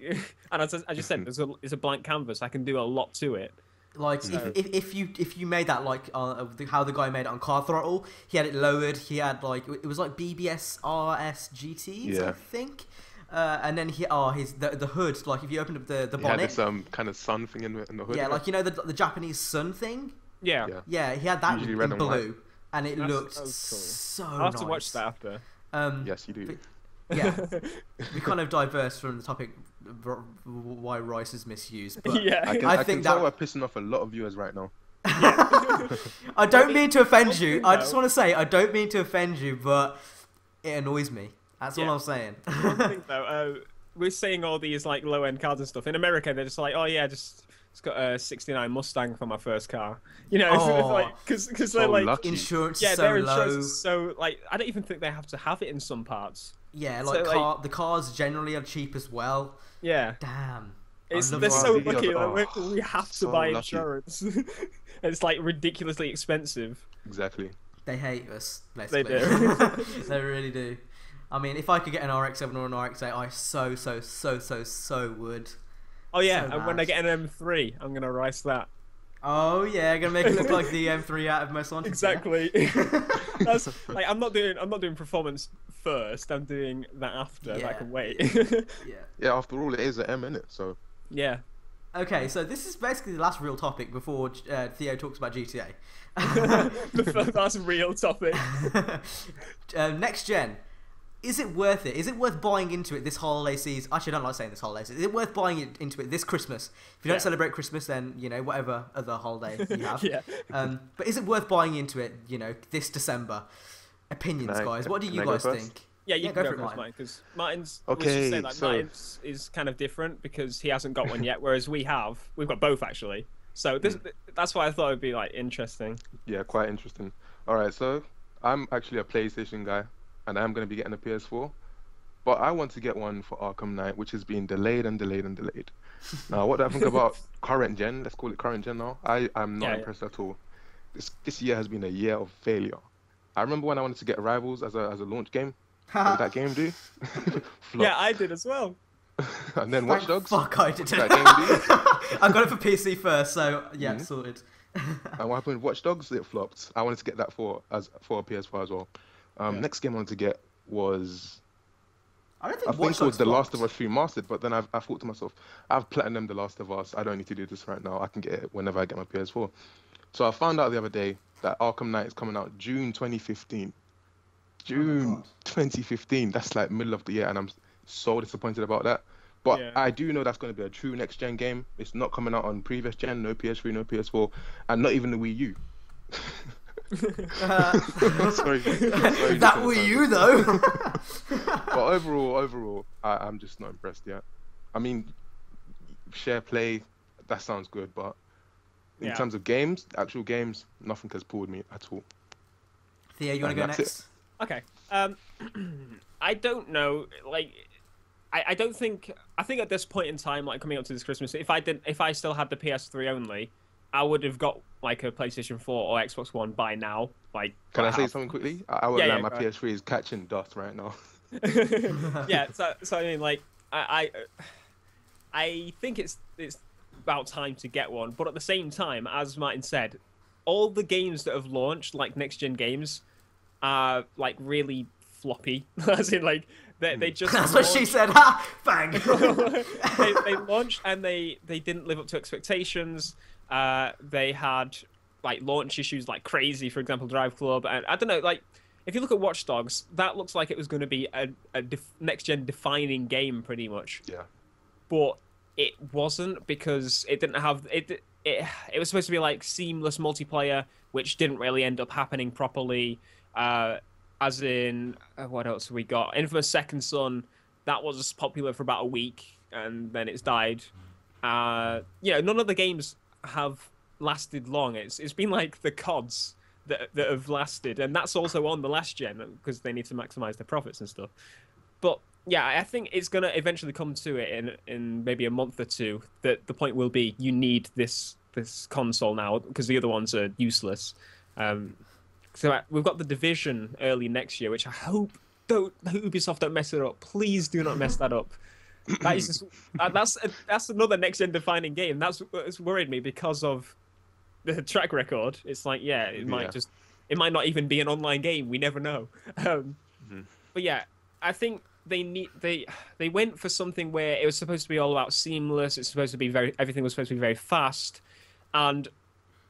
and as I just said, it's a blank canvas. I can do a lot to it. Like So- if you made that like how the guy made it on Car Throttle, he had it lowered. He had like it was like BBS RS GTs, I Yeah. think. And then the hood, like if you opened up the He had bonnet, this kind of sun thing in the hood. yeah, like you know the Japanese sun thing. Yeah, Yeah. Yeah, he had that Usually in red and blue, and it That's looked so cool. so I'll have nice. to watch that after. Yes, you do. Yeah, we kind of diverse from the topic why rice is misused, but Yeah. I I can think tell that- we're pissing off a lot of viewers right now. I don't mean to offend you. thing, I just though- want to say I don't mean to offend you, but it annoys me. That's all Yeah. I'm saying. One thing though, we're seeing all these like low end cars and stuff. In America, they're just like, oh yeah, just got a '69 Mustang for my first car. You know, Oh. like because they're So like, lucky. Insurance yeah, is so their insurance low. is so like, I don't even think they have to have it in some parts. Yeah, so, like like- the cars generally are cheap as well. Yeah, Damn. it's I love they're that. so videos. lucky. Oh, Like, we have to so buy lucky. insurance. It's like ridiculously expensive. Exactly. They hate us. They Basically. do. They really do. I mean, if I could get an RX-7 or an RX-8, I so would. Oh yeah, So and when I bad. get an M3, I'm gonna race that. Oh yeah, gonna make it look like the M3 out of Most Wanted. Exactly. That's like I'm not doing performance first. I'm doing that after. Yeah. I can wait. Yeah. Yeah, after all, it is an M, innit? So, Yeah. Okay, so this is basically the last real topic before Theo talks about GTA. That's a real topic. Next gen. Is it worth it? Is it worth buying into it this holiday season? Actually, I don't like saying this holiday season. Is it worth buying into it this Christmas? If you don't Yeah. celebrate Christmas, then, you know, whatever other holiday you have. Yeah. But is it worth buying into it, you know, this December? Opinions, Can I- guys. What do can you I go guys first? think? Yeah, you Yeah, can go go for it, first, Martin. Martin, because Martin's. Okay, Let's just say that so- Martin's is kind of different because he hasn't got one yet, whereas we've got both actually. So that's why I thought it'd be like interesting. Yeah, quite interesting. All right, so I'm actually a PlayStation guy, and I'm going to be getting a PS4. But I want to get one for Arkham Knight, which has been delayed and delayed and delayed. Now, what do I think about current gen? Let's call it current gen now. I am not Yeah, impressed at all. This year has been a year of failure. I remember when I wanted to get Rivals as a launch game. What did that game do? Flop. Yeah, I did as well. And then Watch Dogs. Fuck, I didn't. That game do? I got it for PC first, so yeah, sorted. And what happened with Watch Dogs? It flopped. I wanted to get that for a PS4 as well. Next game I wanted to get was I don't I think think Watch it was Dogs The Last flopped. of Us Remastered, but then I thought to myself, I've platinumed The Last of Us. I don't need to do this right now. I can get it whenever I get my PS4. So I found out the other day that Arkham Knight is coming out June 2015. June God. 2015. That's like middle of the year, and I'm so disappointed about that. But Yeah. I do know that's going to be a true next gen game. It's not coming out on previous gen, no PS3, no PS4, and not even the Wii U. Sorry, That Wii U though. But overall, I'm just not impressed yet. I mean, share play, that sounds good, but in Yeah. terms of games, actual games, nothing has pulled me at all. Theo, you want to go That's next? Okay. I don't know. Like, I don't think. I think at this point in time, like coming up to this Christmas, if I still had the PS3 only, I would have got like a PlayStation 4 or Xbox One by now. Like, Can I say have. something quickly? I would Yeah, like yeah, my go ahead. PS3 is catching dust right now. Yeah. So I mean, like, I think it's about time to get one. But at the same time, as Martin said, all the games that have launched, like next gen games, are like really floppy. As in, like they just. That's what she said. Ha! Bang. they launched and they didn't live up to expectations. They had like launch issues like crazy. For example, Drive Club, and I don't know. Like, if you look at Watch Dogs, that looks like it was going to be a next gen defining game, pretty much. Yeah. But it wasn't because it didn't have it. It was supposed to be like seamless multiplayer, which didn't really end up happening properly. As in, what else we got? Infamous Second Son, that was popular for about a week, and then it's died. None of the games have lasted long. It's been like the CODs that have lasted, and that's also on the last gen because they need to maximize their profits and stuff. But yeah, I think it's gonna eventually come to it in maybe a month or two. That the point will be you need this console now because the other ones are useless. So we've got The Division early next year, which I hope Ubisoft don't mess it up. Please do not mess that up. That is just, that's another next gen defining game. That's what's worried me because of the track record. It's like it might not even be an online game. We never know. But yeah, I think they went for something where it was supposed to be all about seamless. It's supposed to be everything was supposed to be very fast, and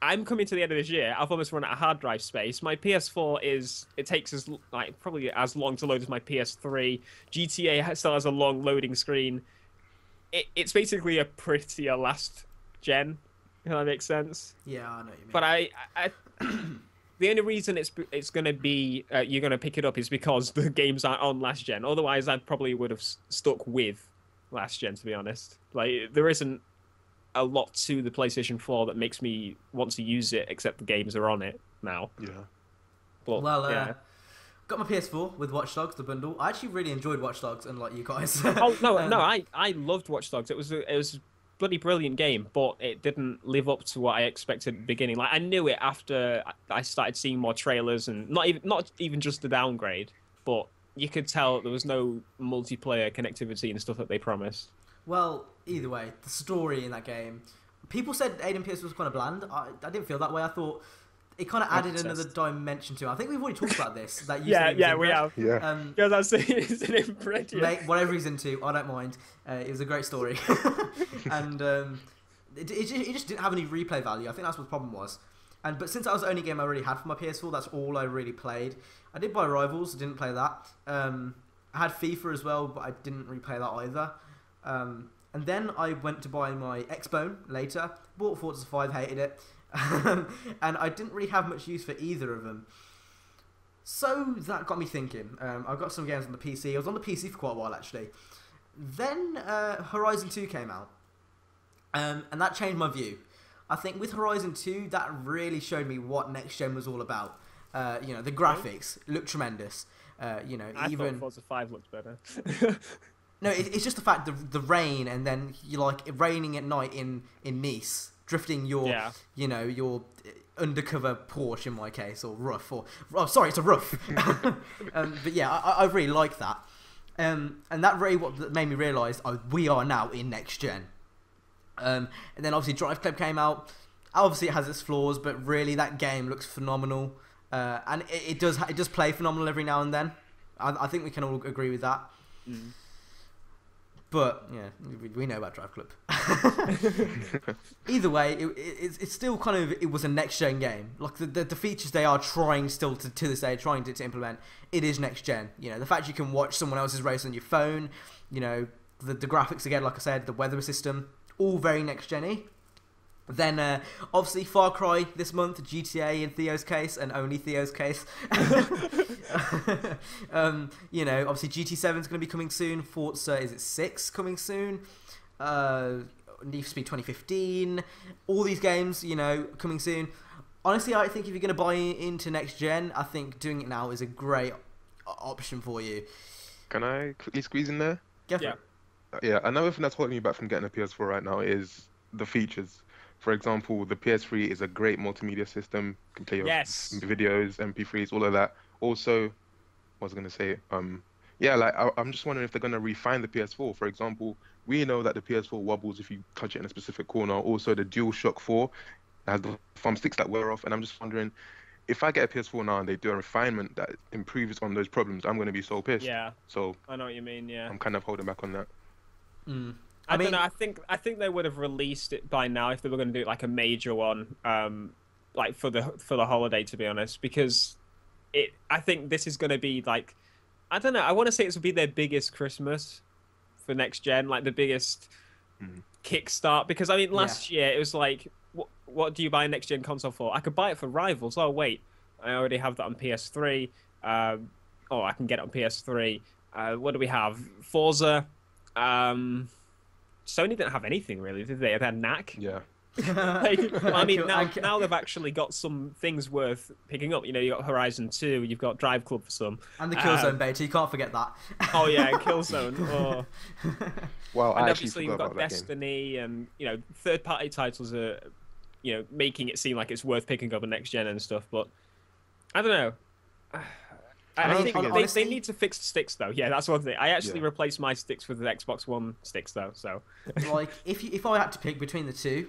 I'm coming to the end of this year. I've almost run out of hard drive space. My PS4 it takes probably as long to load as my PS3. GTA still has a long loading screen. It's basically a prettier last gen. If that makes sense. Yeah, I know what you mean. But I the only reason it's gonna be you're gonna pick it up is because the games are on last gen. Otherwise, I probably would have stuck with last gen. To be honest, like there isn't a lot to the PlayStation 4 that makes me want to use it, except the games are on it now. Yeah. But, yeah. Got my PS4 with Watch Dogs, the bundle. I actually really enjoyed Watch Dogs, unlike you guys. Oh no, I loved Watch Dogs. It was a bloody brilliant game, but it didn't live up to what I expected at the beginning. Like I knew it after I started seeing more trailers, and not even just the downgrade, but you could tell there was no multiplayer connectivity and stuff that they promised. Well, either way, the story in that game. People said Aiden Pierce was kind of bland. I didn't feel that way. I thought it kind of added another dimension to it. I think we've already talked about this. That Yeah, we inbred. have. Yeah. Because I was saying it's an inbred. Mate, whatever he's into, I don't mind. It was a great story, and it just didn't have any replay value. I think that's what the problem was. But since that was the only game I really had for my PS4, that's all I really played. I did buy Rivals, didn't play that. I had FIFA as well, but I didn't replay that either. And then I went to buy my Xbone later. Bought Forza 5, hated it. And I didn't really have much use for either of them. So that got me thinking. I've got some games on the PC. I was on the PC for quite a while actually. Then Horizon 2 came out, and that changed my view. I think with Horizon 2, that really showed me what next gen was all about. The graphics look tremendous. I thought Forza 5 looked better. No, it's just the fact the rain, and then you like it raining at night in Nice, drifting your your undercover Porsche in my case, or Rough, it's a Rough. But yeah, I really like that. And that really what made me realise we are now in next gen. And then obviously Drive Club came out. Obviously it has its flaws, but really that game looks phenomenal. And it does play phenomenal every now and then. I think we can all agree with that. Mm. But yeah, we know about Drive Club. Either way, it's still it was a next gen game. Like the features they are trying still to this day trying to implement, it is next gen. The fact you can watch someone else's race on your phone, the graphics again, like I said, the weather system, all very next gen-y. Then obviously Far Cry this month, GTA in Theo's case, and only Theo's case. Obviously GT7 is going to be coming soon. Forza, is it 6 coming soon? Need for Speed 2015. All these games, coming soon. Honestly, I think if you're going to buy into next gen, I think doing it now is a great option for you. Can I quickly squeeze in there? Yeah. Yeah, another thing that's holding me back from getting a PS4 right now is the features. For example, the PS3 is a great multimedia system. You can play your videos, MP3s, all of that. Also, what was I going to say? I'm just wondering if they're going to refine the PS4. For example, we know that the PS4 wobbles if you touch it in a specific corner. Also, the DualShock 4 has the thumbsticks that wear off. And I'm just wondering, if I get a PS4 now and they do a refinement that improves on those problems, I'm going to be so pissed. Yeah. So I know what you mean, yeah. I'm kind of holding back on that. Mm. I don't know. I think they would have released it by now if they were going to do it like a major one, like for the holiday. To be honest, because I think this is going to be like, I don't know. I want to say it would be their biggest Christmas for next gen, like the biggest kickstart. Because I mean, last year it was like, what do you buy a next gen console for? I could buy it for Rivals. Oh wait, I already have that on PS3. I can get it on PS3. What do we have? Forza. Sony didn't have anything really, did they? They had Knack. Yeah. Now they've actually got some things worth picking up. You got Horizon 2, you've got Drive Club for some, and the Killzone beta. You can't forget that. Oh yeah, Killzone. Oh. Well, and obviously you've got Destiny, and third-party titles are, making it seem like it's worth picking up a next gen and stuff. But I don't know. I think they need to fix the sticks though. Yeah, that's one thing. I actually replaced my sticks with the Xbox One sticks though. So, like, if I had to pick between the two,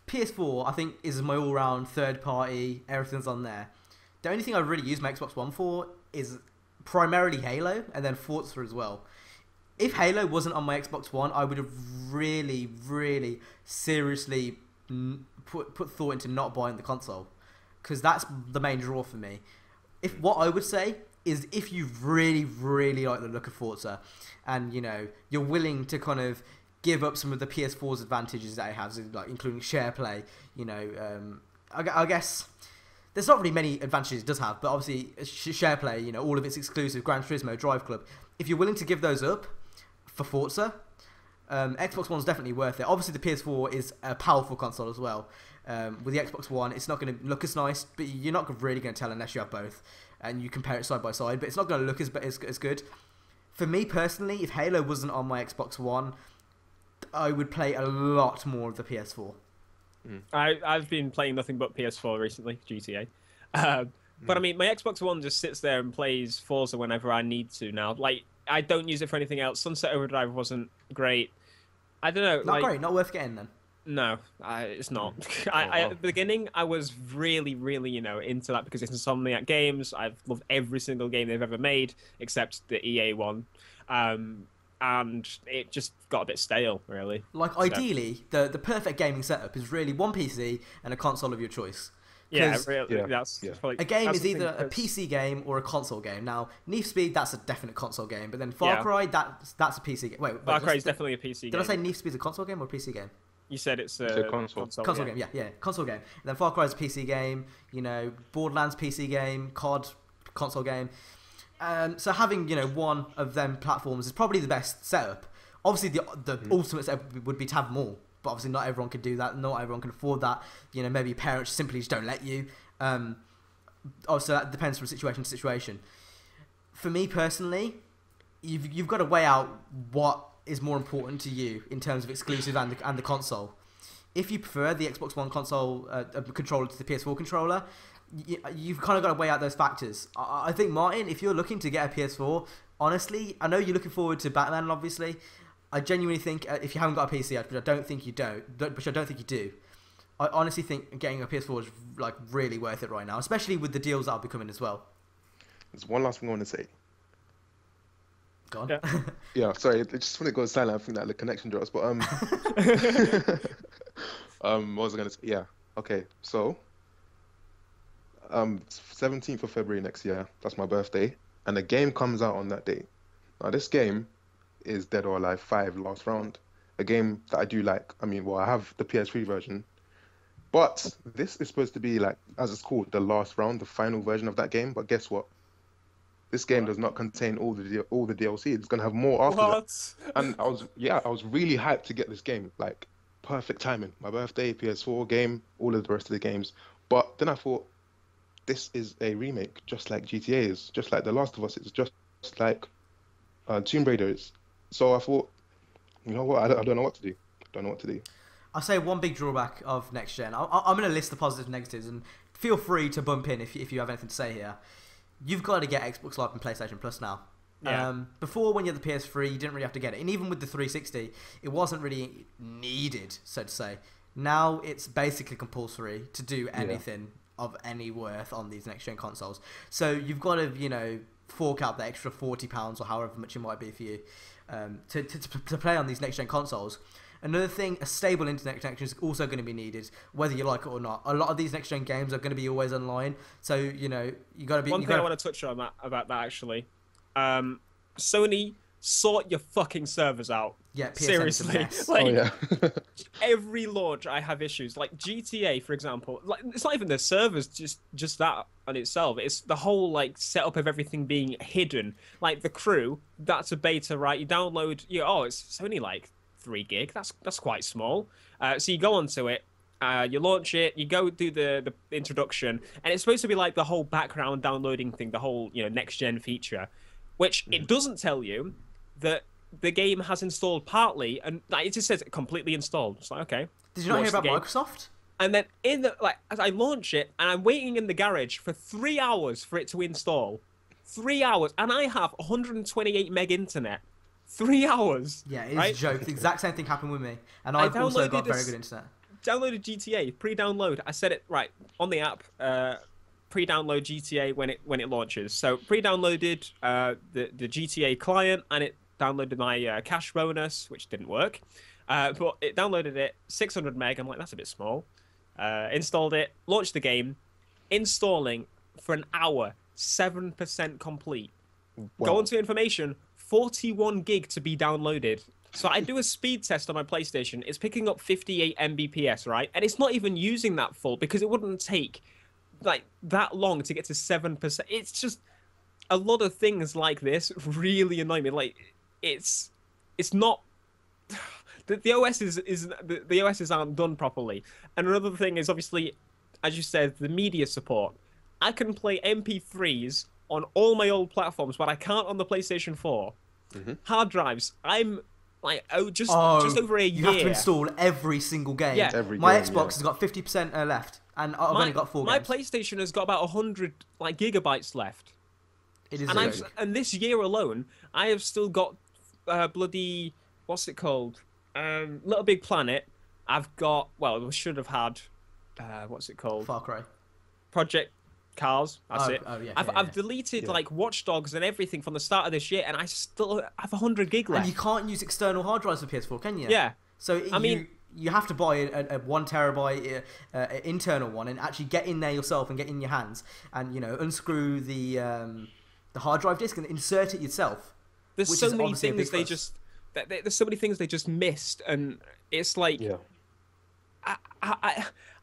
PS4 I think is my all-round third party. Everything's on there. The only thing I really use my Xbox One for is primarily Halo, and then Forza as well. If Halo wasn't on my Xbox One, I would have really, really seriously put thought into not buying the console, because that's the main draw for me. What I would say is, if you really, really like the look of Forza, and you're willing to kind of give up some of the PS4's advantages that it has, like including share play, I guess there's not really many advantages it does have, but obviously share play, all of its exclusive Gran Turismo, Drive Club. If you're willing to give those up for Forza, Xbox One's definitely worth it. Obviously, the PS4 is a powerful console as well. With the Xbox One, it's not going to look as nice, but you're not really going to tell unless you have both and you compare it side by side. But it's not going to look as good. For me personally, if Halo wasn't on my Xbox One, I would play a lot more of the PS4. I've been playing nothing but PS4 recently, GTA. But I mean, my Xbox One just sits there and plays Forza whenever I need to now. Like, I don't use it for anything else. Sunset Overdrive wasn't great. I don't know. Not great. Not worth getting then. No, it's not. At the beginning, I was really, really, into that because it's Insomniac Games. I've loved every single game they've ever made, except the EA one. And it just got a bit stale, really. Like, ideally, the perfect gaming setup is really one PC and a console of your choice. Yeah, really. Yeah. Probably, a game is either a PC game or a console game. Now, Need for Speed, that's a definite console game. But then Far Cry, that's a PC game. Wait, Far Cry is definitely a PC game. Did I say Need for Speed is a console game or a PC game? You said it's a console game. Yeah, console game. And then Far Cry is a PC game. Borderlands PC game. COD console game. So having one of them platforms is probably the best setup. Obviously, the ultimate setup would be to have them all, but obviously not everyone can do that. Not everyone can afford that. Maybe your parents simply just don't let you. Also, that depends from situation to situation. For me personally, you've got to weigh out what is more important to you in terms of exclusive and the console. If you prefer the Xbox One console controller to the PS4 controller, you've kind of got to weigh out those factors. I think, Martin, if you're looking to get a PS4, honestly, I know you're looking forward to Batman, obviously. I genuinely think if you haven't got a PC yet, which I don't think you do, I honestly think getting a PS4 is like really worth it right now, especially with the deals that will be coming as well. There's one last thing I want to say. Go on. Yeah. Yeah, sorry, I just want to go silent. I think that the connection drops, but what was I gonna say? Yeah, okay. So, 17th of February next year. That's my birthday, and the game comes out on that day. Now, this game is Dead or Alive 5 Last Round, a game that I do like. I mean, well, I have the PS3 version, but this is supposed to be like, as it's called, the last round, the final version of that game. But guess what? This game does not contain all the DLC. It's gonna have more after that. And I was really hyped to get this game. Like, perfect timing. My birthday, PS4 game, all of the rest of the games. But then I thought, this is a remake, just like GTA is, just like The Last of Us is, just like Tomb Raider is. So I thought, you know what? I don't know what to do. I'll say one big drawback of next gen. I'm going to list the positives and negatives, and feel free to bump in if you have anything to say here. You've got to get Xbox Live and PlayStation Plus now. Yeah. Before, when you had the PS3, you didn't really have to get it. And even with the 360, it wasn't really needed, so to say. Now it's basically compulsory to do anything of any worth on these next-gen consoles. So you've got to, fork out the extra £40 or however much it might be for you to play on these next-gen consoles. Another thing, a stable internet connection is also going to be needed, whether you like it or not. A lot of these next-gen games are going to be always online, so, you got to be... One thing I want to touch on about that, actually. Sony, sort your fucking servers out. Yeah, PSN seriously. Yeah. Every launch I have issues. Like GTA, for example. Like, it's not even the servers, just that on itself. It's the whole setup of everything being hidden. Like the crew, that's a beta, right? You download, it's only 3 gig. That's quite small. So you go onto it, you launch it, you go do the introduction, and it's supposed to be like the whole background downloading thing, the whole next gen feature, which it doesn't tell you that the game has installed partly, and it just says completely installed. It's like, okay. Did you not hear about Microsoft? And then as I launch it, and I'm waiting in the garage for 3 hours for it to install. 3 hours, and I have 128 meg internet. 3 hours. Yeah, it's a joke. The exact same thing happened with me, and I've also got very good internet. Downloaded GTA, pre-download. I set it right on the app. Pre-download GTA when it launches. So pre-downloaded the GTA client, and it downloaded my cash bonus, which didn't work. But it downloaded it 600 meg. I'm like, that's a bit small. Installed it, launched the game, installing for an hour, 7% complete. Wow. Go onto information, 41 gig to be downloaded. So I do a speed test on my PlayStation. It's picking up 58 Mbps, right? And it's not even using that full because it wouldn't take that long to get to 7%. It's just a lot of things like this really annoy me. It's not the OSs aren't done properly. And another thing is, obviously, as you said, the media support. I can play MP3s on all my old platforms, but I can't on the PlayStation 4. Mm-hmm. Hard drives. I'm just over a year. You have to install every single game. Yeah. My Xbox has got 50% left, and I've only got 4 games. My PlayStation has got about 100 gigabytes left. It is and this year alone, I have still got bloody, what's it called? Little Big Planet. I've got, we should have had, what's it called? Far Cry. Project Cars. That's it. Oh, yeah, I've deleted Watch Dogs and everything from the start of this year, and I still have 100 gig left. And you can't use external hard drives for PS4, can you? Yeah. So you have to buy a 1 terabyte internal one and actually get in there yourself and get in your hands and unscrew the hard drive disk and insert it yourself. There's so many things there's so many things they just missed, and it's I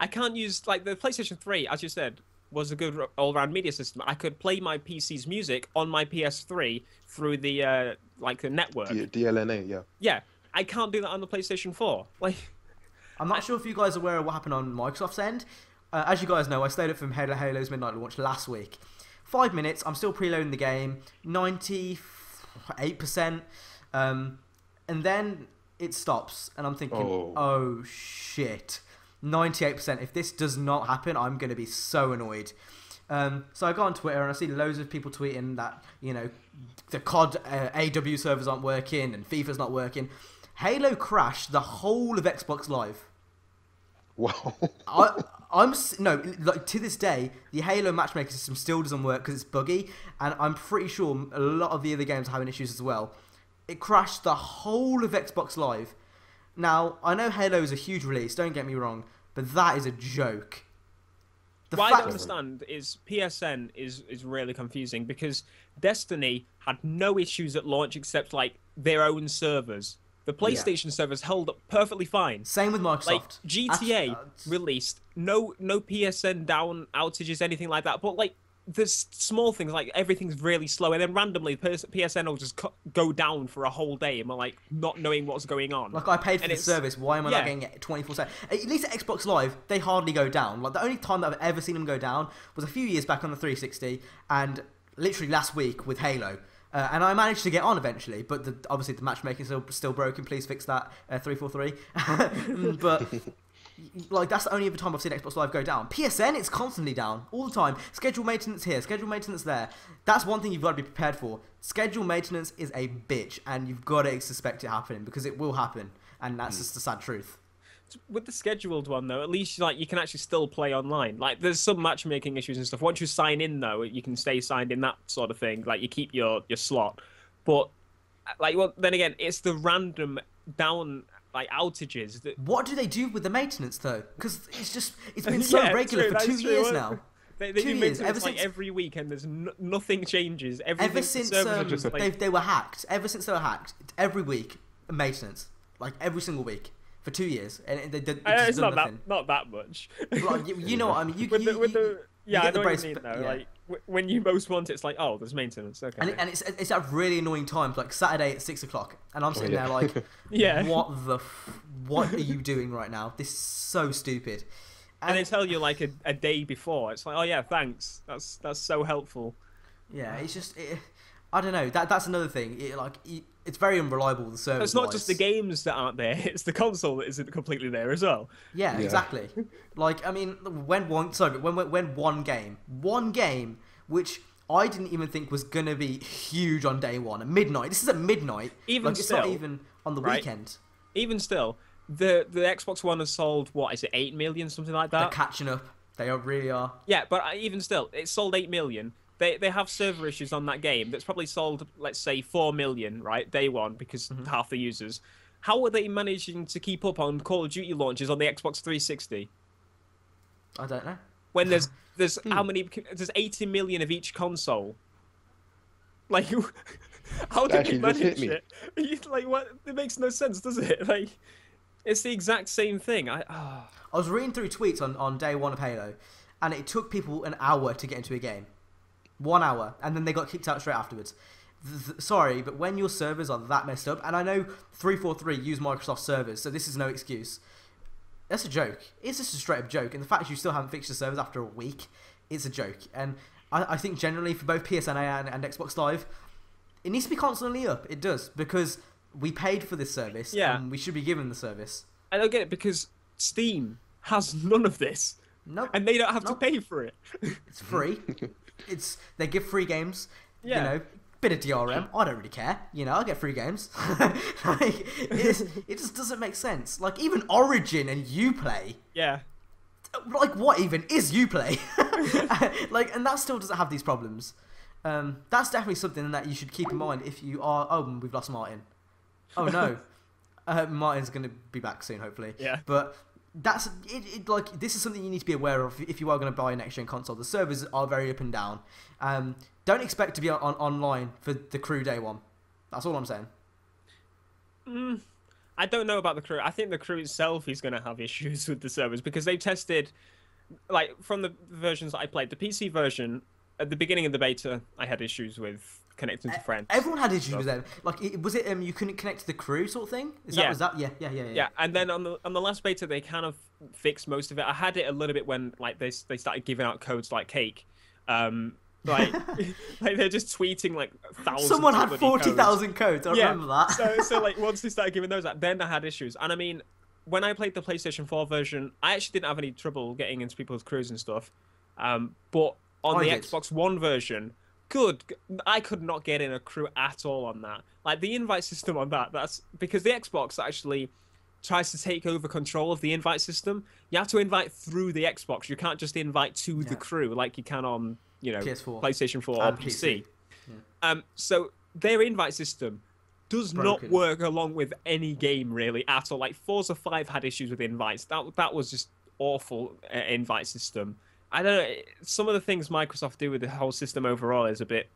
can't use the PlayStation 3, as you said. was a good all-round media system. I could play my PC's music on my PS3 through the like the network. DLNA, yeah. Yeah, I can't do that on the PlayStation 4. Like, I'm not sure if you guys are aware of what happened on Microsoft's end. As you guys know, I stayed up from Halo's midnight launch last week. 5 minutes, I'm still preloading the game, 98%, and then it stops, and I'm thinking, oh shit, 98%. If this does not happen, I'm going to be so annoyed. So I go on Twitter and I see loads of people tweeting that, you know, the COD AW servers aren't working and FIFA's not working. Halo crashed the whole of Xbox Live. Wow. Like to this day, the Halo matchmaking system still doesn't work because it's buggy, and I'm pretty sure a lot of the other games are having issues as well. It crashed the whole of Xbox Live. Now, I know Halo is a huge release, don't get me wrong, but that is a joke. What I don't understand is PSN is really confusing because Destiny had no issues at launch except like their own servers. The PlayStation servers held up perfectly fine. Same with Microsoft. Like GTA released no PSN down outages, anything like that. But like there's small things like everything's really slow, and then randomly PSN will just go down for a whole day, and we're like not knowing what's going on. Like I paid for the service, why am I not getting it 24/7? At least at Xbox Live, they hardly go down. Like the only time that I've ever seen them go down was a few years back on the 360, and literally last week with Halo. And I managed to get on eventually, but obviously the matchmaking is still broken. Please fix that, 343. But like that's the only other time I've seen Xbox Live go down. PSN, it's constantly down all the time. Scheduled maintenance here, scheduled maintenance there. That's one thing you've got to be prepared for. Scheduled maintenance is a bitch, and you've got to expect it happening because it will happen, and that's just the sad truth. With the scheduled one though, at least like you can actually still play online. Like there's some matchmaking issues and stuff. Once you sign in though, you can stay signed in, that sort of thing. Like you keep your slot. But like, well, then again, it's the random down like outages. What do they do with the maintenance though? Because it's been so regular for 2 years now. They do maintenance like every week, and there's nothing changes. Ever since they were hacked. Ever since they were hacked, every week maintenance, like every single week. For 2 years, and it's not that much. Like, you know what I mean? I know what you mean though. Yeah. Like when you most want it, it's like, oh, there's maintenance. Okay. And it's at really annoying times, like Saturday at 6 o'clock, and I'm sitting there like, what are you doing right now? This is so stupid. And they tell you like a day before. It's like, oh yeah, thanks. That's so helpful. Yeah, it's just I don't know. That's another thing. It's very unreliable, the service. It's not just the games that aren't there, it's the console that isn't completely there as well. Yeah, exactly. Like, I mean, when one game, which I didn't even think was going to be huge on day one, at midnight. This is at midnight. It's not even on the weekend. Even still, the Xbox One has sold, what is it, 8 million, something like that? They're catching up. They really are. Yeah, but even still, it sold 8 million. They have server issues on that game that's probably sold, let's say, 4 million, right, day one, because half the users. How are they managing to keep up on Call of Duty launches on the Xbox 360? I don't know. When there's how many? There's 80 million of each console. Like, how did you manage it? Like, what? It makes no sense, does it? Like, it's the exact same thing. I was reading through tweets on day one of Halo, and it took people an hour to get into a game. 1 hour, and then they got kicked out straight afterwards. Sorry, but when your servers are that messed up, and I know 343 use Microsoft servers, so this is no excuse. That's a joke. It's just a straight up joke, and the fact you still haven't fixed your servers after a week, it's a joke. And I think generally for both PSN and Xbox Live, it needs to be constantly up. It does, because we paid for this service, and we should be given the service. I don't get it, because Steam has none of this. Nope. And they don't have to pay for it. It's free. They give free games. You know, bit of DRM. I don't really care. You know, I get free games. Like, it just doesn't make sense. Like even Origin and Uplay. Yeah. Like what even is Uplay? Like, and that still doesn't have these problems. That's definitely something that you should keep in mind if you are. Oh, we've lost Martin. Oh no. Martin's going to be back soon, hopefully. Yeah. But that's it. Like, this is something you need to be aware of if you are going to buy a next gen console. The servers are very up and down. Don't expect to be online for the crew day one. That's all I'm saying. I don't know about the crew. I think the crew itself is going to have issues with the servers because they've tested like from the versions that I played, the PC version at the beginning of the beta, I had issues with connecting to friends. Everyone had issues with them. Like, was it you couldn't connect to the crew sort of thing? Was that? Yeah. Yeah, and then on the last beta, they kind of fixed most of it. I had it a little bit when like they started giving out codes like cake. Like, like they're just tweeting like thousands. Someone had 40,000 codes. I remember that. so like once they started giving those out, then I had issues. And I mean, when I played the PlayStation 4 version, I actually didn't have any trouble getting into people's crews and stuff. But on the Xbox One version, I could not get in a crew at all on that. Like the invite system on that's because the Xbox actually tries to take over control of the invite system. You have to invite through the Xbox. You can't just invite to the crew like you can on, PS4, PlayStation 4 or PC. Yeah. So their invite system does not work along with any game really at all. Like Forza 5 had issues with invites. That was just awful invite system. I don't know. Some of the things Microsoft do with the whole system overall is a bit.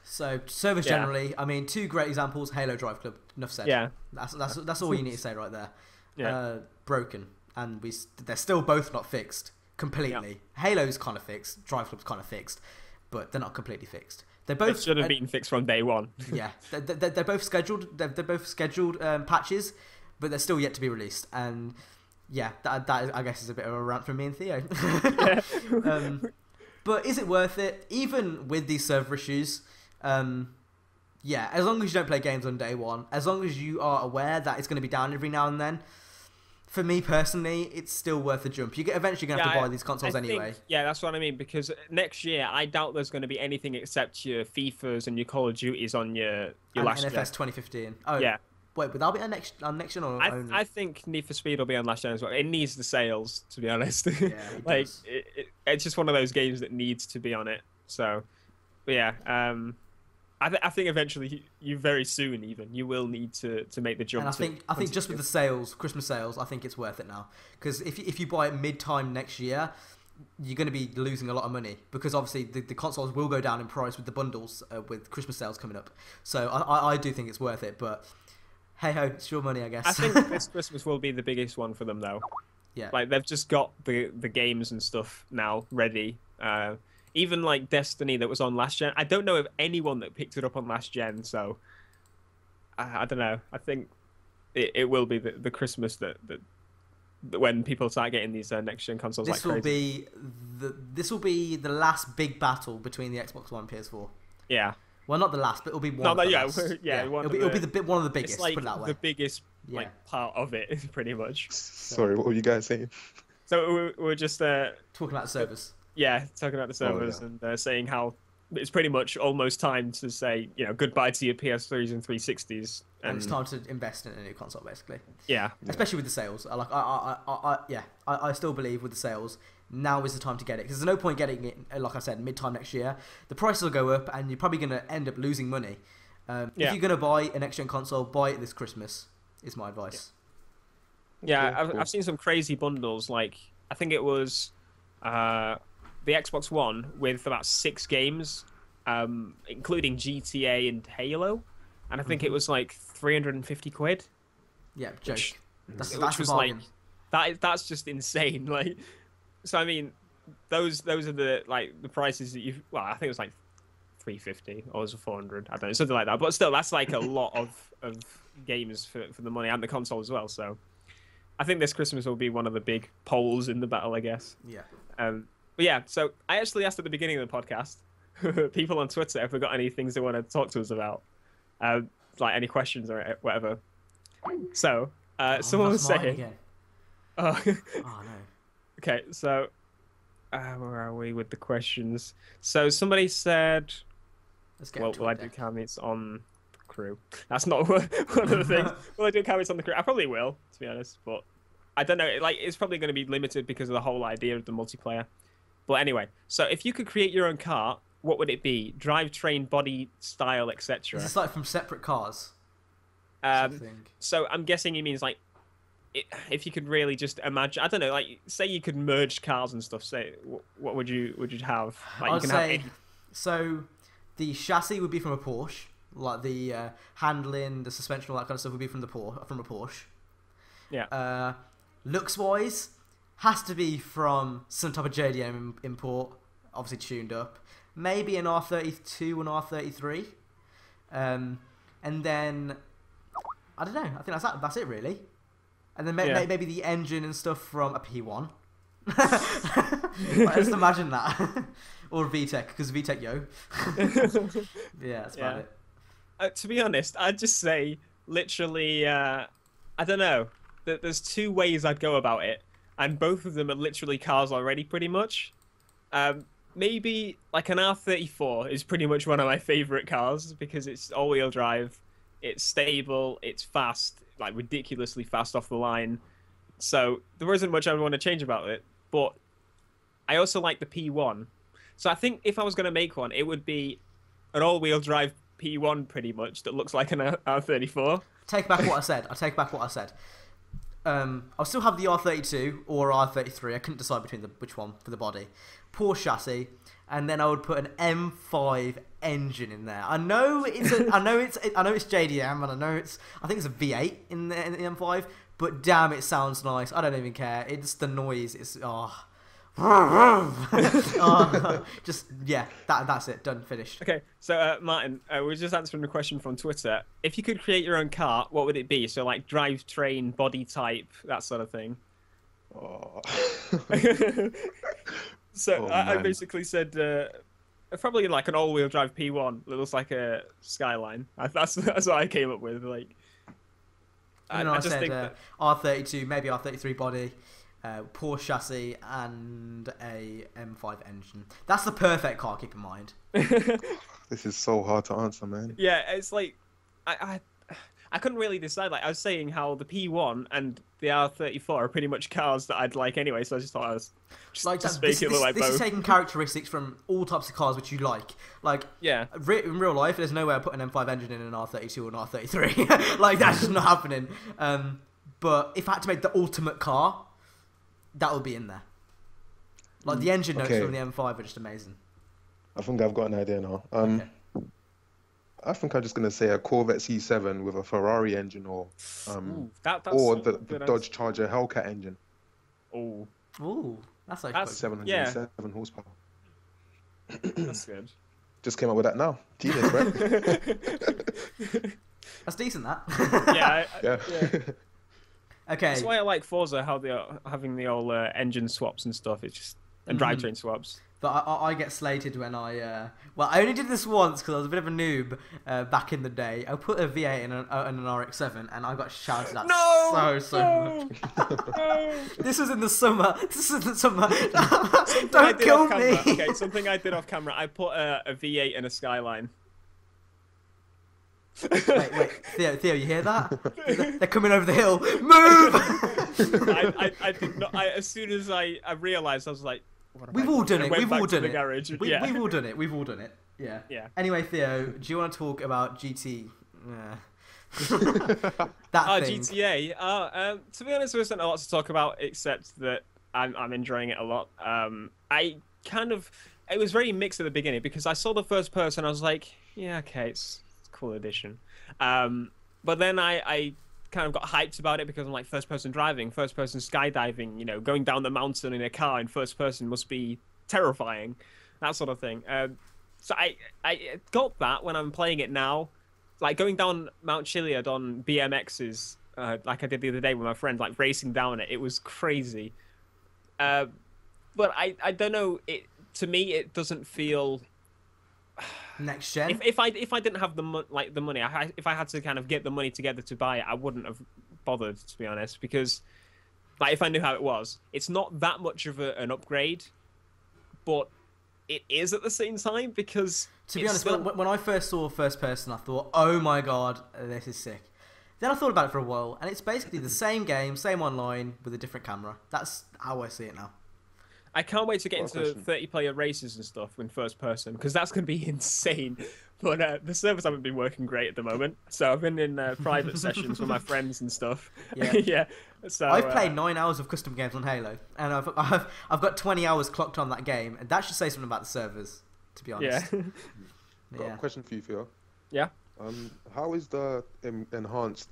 So service generally, I mean, 2 great examples: Halo Drive Club. Enough said. Yeah, that's all you need to say right there. Yeah. Broken, and they're still both not fixed completely. Yeah. Halo's kind of fixed. Drive Club's kind of fixed, but they're not completely fixed. They should have been fixed from day one. Yeah, they're both scheduled. They're both scheduled patches, but they're still yet to be released. And yeah, that I guess is a bit of a rant from me and Theo. But is it worth it? Even with these server issues, yeah, as long as you don't play games on day one, as long as you are aware that it's going to be down every now and then, for me personally, it's still worth a jump. You're eventually going to have to buy these consoles anyway. Yeah, that's what I mean, because next year, I doubt there's going to be anything except your FIFAs and your Call of Duties on your last gen. NFS 2015. Oh, yeah. Wait, would that be on next gen or only? I think Need for Speed will be on last gen as well. It needs the sales, to be honest. Yeah, like it's just one of those games that needs to be on it. So, but yeah, I think eventually you very soon even you will need to make the jump. And I think just with the sales, Christmas sales, I think it's worth it now, because if you buy it mid-time next year, you're going to be losing a lot of money, because obviously the consoles will go down in price with the bundles with Christmas sales coming up. So I do think it's worth it, but hey ho, it's your money, I guess. I think this Christmas will be the biggest one for them though. Yeah, like they've just got the games and stuff now ready. Even like Destiny that was on last gen, I don't know of anyone that picked it up on last gen. So I don't know. I think it will be the Christmas that when people start getting these next gen consoles. This will be the last big battle between the Xbox One and PS4. Yeah. Well, not the last, but it'll be one. It'll be one of the biggest. It's like put it that way. The biggest part of it, pretty much. Sorry, what were you guys saying? So we're just talking about the servers. Yeah, talking about the servers and saying how it's pretty much almost time to say goodbye to your PS3s and 360s. And it's time to invest in a new console, basically. Yeah. Especially with the sales. I still believe with the sales, now is the time to get it. Because there's no point getting it, like I said, mid-time next year. The prices will go up and you're probably going to end up losing money. If you're going to buy an next-gen console, buy it this Christmas, is my advice. Yeah, I've seen some crazy bundles. Like, I think it was the Xbox One with about 6 games, including GTA and Halo. And I think it was like 350 quid. Yeah, joke. Which was like that's just insane. Like, so I mean, those are the prices that I think it was like 350 or was it 400? I don't know, something like that. But still, that's like a lot of games for the money and the console as well. So I think this Christmas will be one of the big poles in the battle, I guess. Yeah. But yeah, so I actually asked at the beginning of the podcast people on Twitter if we got any things they want to talk to us about. Like any questions or whatever. So someone was saying, oh no. Okay, so where are we with the questions? So somebody said, will I do comments on the crew? That's not one of the things. Will I do comments on the crew? I probably will, to be honest, but I don't know. Like, it's probably going to be limited because of the whole idea of the multiplayer. But anyway, so if you could create your own car, what would it be? Drivetrain, body, style, etc. Is this like from separate cars? So I'm guessing he means like, if you could really just imagine, I don't know, like say you could merge cars and stuff. Say, what would you have? Like, I'd say, so the chassis would be from a Porsche, like the handling, the suspension, all that kind of stuff would be from a Porsche. Yeah. Looks wise, has to be from some type of JDM import, obviously tuned up. Maybe an R32 and R33. And then, I don't know, I think that's it really. And then maybe the engine and stuff from a P1. Just imagine that. Or VTech, because VTech yo. Yeah, that's about it. To be honest, I'd just say, literally, I don't know. There's two ways I'd go about it, and both of them are literally cars already, pretty much. Maybe like an R34 is pretty much one of my favorite cars because it's all-wheel drive, it's stable, it's fast, like ridiculously fast off the line. So there isn't much I would want to change about it. But I also like the P1. So I think if I was going to make one, it would be an all-wheel drive P1 pretty much that looks like an R34. Take back what I said. I take back what I said. I'll still have the R32 or R33. I couldn't decide between which one for the body. Porsche chassis, and then I would put an M5 engine in there. I know it's JDM, and I think it's a V8 in the M5, but damn, it sounds nice. I don't even care. It's the noise. It's that's it. Done. Finished. Okay, so Martin, we're just answering the question from Twitter. If you could create your own car, what would it be? So like drivetrain, body type, that sort of thing. Oh. So I basically said probably like an all-wheel drive P1 that looks like a Skyline. That's what I came up with. Like, I just think R32, maybe R33 body, Porsche chassis, and a M5 engine. That's the perfect car. Keep in mind. This is so hard to answer, man. Yeah, it's like I couldn't really decide. Like I was saying, how the P1 and the R34 are pretty much cars that I'd like anyway. So I just thought I was just this both. is taking characteristics from all types of cars which you like. Like in real life, there's no way I put an M5 engine in an R32 or an R33. Like that's just not happening. But if I had to make the ultimate car, that would be in there. Like the engine notes from the M5 are just amazing. I think I've got an idea now. I think I'm just gonna say a Corvette C7 with a Ferrari engine, or the Dodge Charger Hellcat engine. Ooh, that's like 707 horsepower. That's good. Just came up with that now. Genius, right? That's decent. That. Yeah. Okay. That's why I like Forza, how they're having the old engine swaps and stuff. It's just and drivetrain swaps. But I get slated when I only did this once because I was a bit of a noob back in the day. I put a V8 in an RX-7 and I got shouted at so much. This was in the summer. Don't kill me. Okay, something I did off camera. I put a V8 in a Skyline. Wait, Theo, you hear that? They're coming over the hill. Move! I did not. As soon as I realised, I was like, We've all done it. We've all done it. We've all done it. Yeah. Yeah. Anyway, Theo, do you want to talk about GT? GTA. To be honest, there isn't a lot to talk about except that I'm enjoying it a lot. It was very mixed at the beginning because I saw the first person. I was like, yeah, okay, it's a cool addition. But then I kind of got hyped about it because I'm like, first person driving, first person skydiving, going down the mountain in a car in first person must be terrifying, that sort of thing. So I got that when I'm playing it now, like going down Mount Chiliad on BMXs, like I did the other day with my friend, like racing down it. It was crazy. But I don't know. To me, it doesn't feel next gen. If I didn't have the money, if I had to kind of get the money together to buy it, I wouldn't have bothered, to be honest, because like if I knew how it was, it's not that much of an upgrade, but it is at the same time because to be honest, when I first saw first person, I thought, oh my god, this is sick. Then I thought about it for a while, and it's basically the same game, same online with a different camera. That's how I see it now. I can't wait to get into 30-player races and stuff in first person because that's going to be insane. But the servers haven't been working great at the moment, so I've been in private sessions with my friends and stuff. Yeah. So I've played 9 hours of custom games on Halo, and I've got 20 hours clocked on that game, and that should say something about the servers, to be honest. Yeah. Got a question for you, Theo. Yeah. How is the enhanced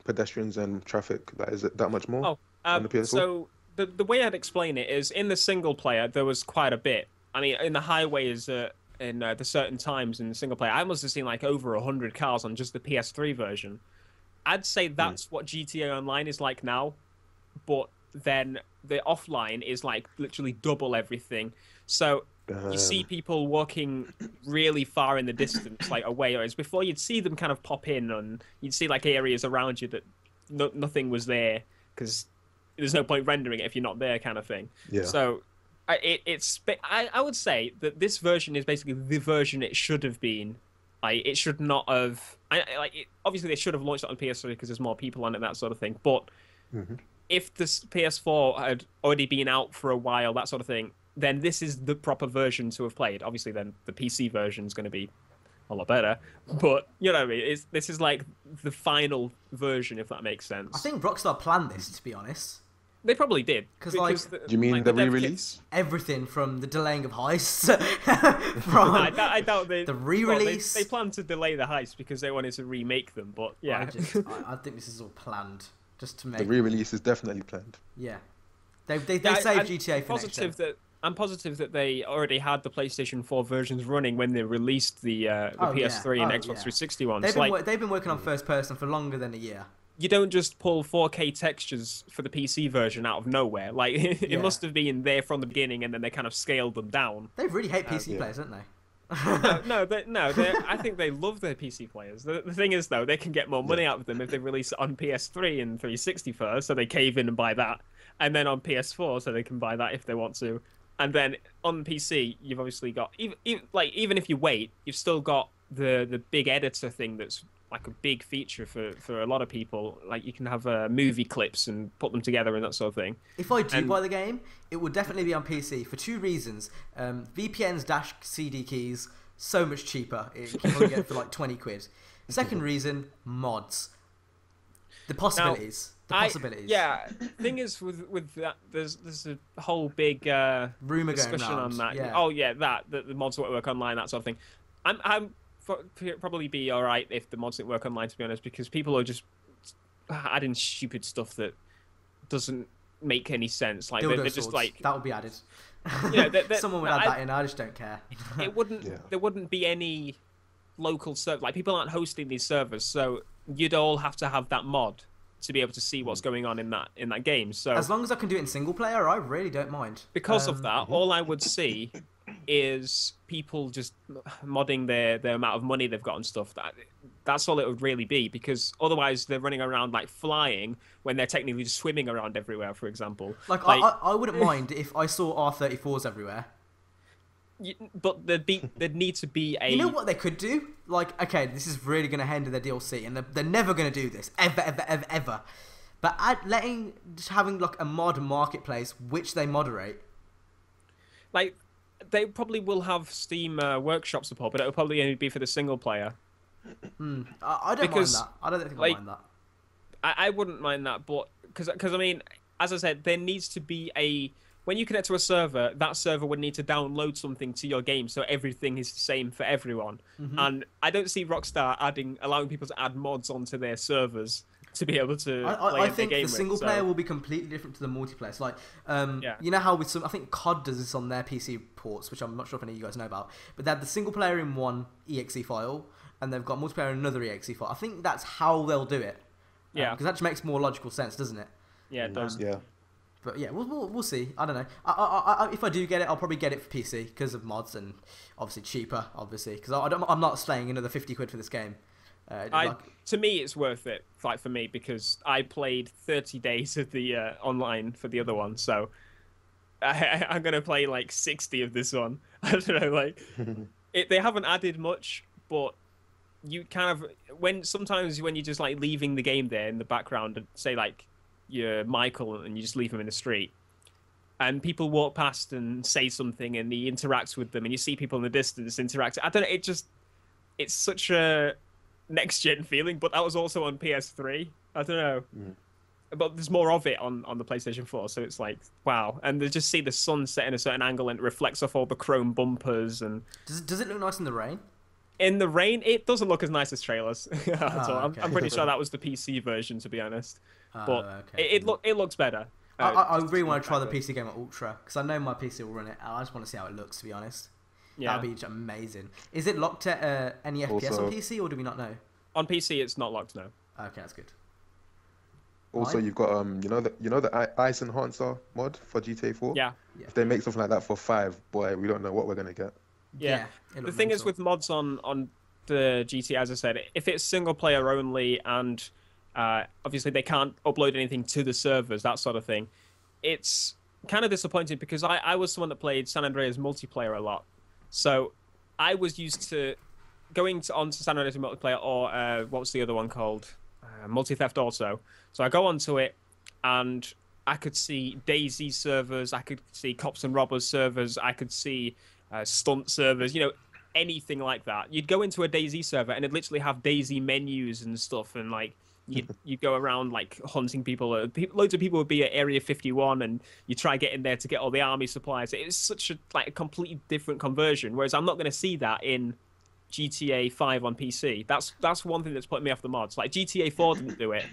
pedestrians and traffic? Is it that much more on the PS4? So the way I'd explain it is in the single player there was quite a bit. I mean, in the highways, in the certain times in the single player, I must have seen like over 100 cars on just the PS3 version. I'd say that's what GTA Online is like now, but then the offline is like literally double everything. So you see people walking really far in the distance, like away, whereas before you'd see them kind of pop in, and you'd see like areas around you that nothing was there because there's no point rendering it if you're not there, kind of thing. Yeah. So I would say that this version is basically the version it should have been. Like, it should not have. Obviously, they should have launched it on PS3 because there's more people on it, that sort of thing. But if this PS4 had already been out for a while, that sort of thing, then this is the proper version to have played. Obviously, then the PC version is going to be a lot better. But, you know what I mean? This is like the final version, if that makes sense. I think Rockstar planned this, to be honest. They probably did. Because do you mean the re-release? Everything from the delaying of heists, from I doubt the re-release. They planned to delay the heists because they wanted to remake them, but yeah. I think this is all planned just to make... The re-release is definitely planned. Yeah. They saved GTA for next gen. I'm positive that they already had the PlayStation 4 versions running when they released the PS3 and Xbox 360 ones. They've been working on first person for longer than a year. You don't just pull 4K textures for the PC version out of nowhere. Like, it must have been there from the beginning, and then they kind of scaled them down. They really hate PC players, don't they? I think they love their PC players. The thing is, though, they can get more money out of them if they release it on PS3 and 360 first, so they cave in and buy that, and then on PS4, so they can buy that if they want to. And then on PC, you've obviously got even if you wait, you've still got the big editor thing that's like a big feature for a lot of people. Like, you can have movie clips and put them together and that sort of thing. If I do buy the game, it would definitely be on PC for two reasons. VPNs - CD keys, so much cheaper. You can probably get it for like 20 quid. Second reason, mods. The possibilities. Thing is with that, there's a whole big rumor discussion going around. On that. Yeah. Oh yeah, that the mods won't work online, that sort of thing. I'm probably be all right if the mods didn't work online, to be honest, because people are just adding stupid stuff that doesn't make any sense. Like they're just like that would be added. You know, someone would add that in. I just don't care. It wouldn't. There wouldn't be any local server. Like, people aren't hosting these servers, so you'd all have to have that mod to be able to see what's going on in that game. So as long as I can do it in single player, I really don't mind. Because of that, all I would see is people just modding their amount of money they've got and stuff. That's all it would really be, because otherwise they're running around like flying when they're technically just swimming around everywhere, for example. Like I wouldn't mind if I saw R34s everywhere. But there'd need to be a... You know what they could do? Like, okay, this is really going to hinder their DLC, and they're never going to do this. Ever. But just having like a mod marketplace, which they moderate. Like, they probably will have Steam Workshop support, but it'll probably only be for the single player. I don't mind that. I don't think I mind that. I wouldn't mind that, but... Because, I mean, as I said, there needs to be a... When you connect to a server, that server would need to download something to your game, so everything is the same for everyone. And I don't see Rockstar allowing people to add mods onto their servers to be able to play I think the game the single player will be completely different to the multiplayer. So, like, you know how with I think COD does this on their PC ports, which I'm not sure if any of you guys know about, but they have the single player in one exe file, and they've got multiplayer in another exe file. I think that's how they'll do it. Yeah, because that just makes more logical sense, doesn't it? Yeah, it does. Yeah. But yeah, we'll see. I don't know. If I do get it, I'll probably get it for PC because of mods and obviously cheaper, because I'm not slaying another 50 quid for this game. To me, it's worth it. Like, for me, because I played 30 days of the online for the other one, so I'm gonna play like 60 of this one. I don't know, like they haven't added much, but you kind of sometimes when you're just like leaving the game there in the background and say like you're Michael and you just leave him in the street and people walk past and say something and he interacts with them and you see people in the distance interact. I don't know, it's such a next gen feeling, but that was also on PS3. I don't know. But there's more of it on the PlayStation 4, so it's like, wow. And they just see the sun set in a certain angle and it reflects off all the chrome bumpers. And does it look nice in the rain? In the rain, it doesn't look as nice as trailers. Okay. I'm pretty sure that was the PC version, to be honest. But okay. it looks better. I really want to try the PC game at Ultra because I know my PC will run it. I just want to see how it looks. To be honest, that'd be amazing. Is it locked at any FPS on PC, or do we not know? On PC, it's not locked now. Okay, that's good. Also, you've got you know the Ice Enhancer mod for GTA 4. Yeah. If they make something like that for 5, boy, we don't know what we're gonna get. Yeah. The thing is with mods on the GTA, as I said, if it's single player only and obviously they can't upload anything to the servers, that sort of thing, it's kind of disappointing because I was someone that played San Andreas multiplayer a lot. So I was used to going onto San Andreas multiplayer or what was the other one called? Multi-Theft also. So I go onto it and I could see DayZ servers, I could see Cops and Robbers servers, I could see stunt servers, anything like that. You'd go into a DayZ server and it'd literally have DayZ menus and stuff, and like you'd go around like hunting people. Loads of people would be at Area 51 and you try getting there to get all the army supplies. It was such a completely different conversion, whereas I'm not going to see that in GTA 5 on PC. That's one thing that's putting me off the mods. Like GTA 4 didn't do it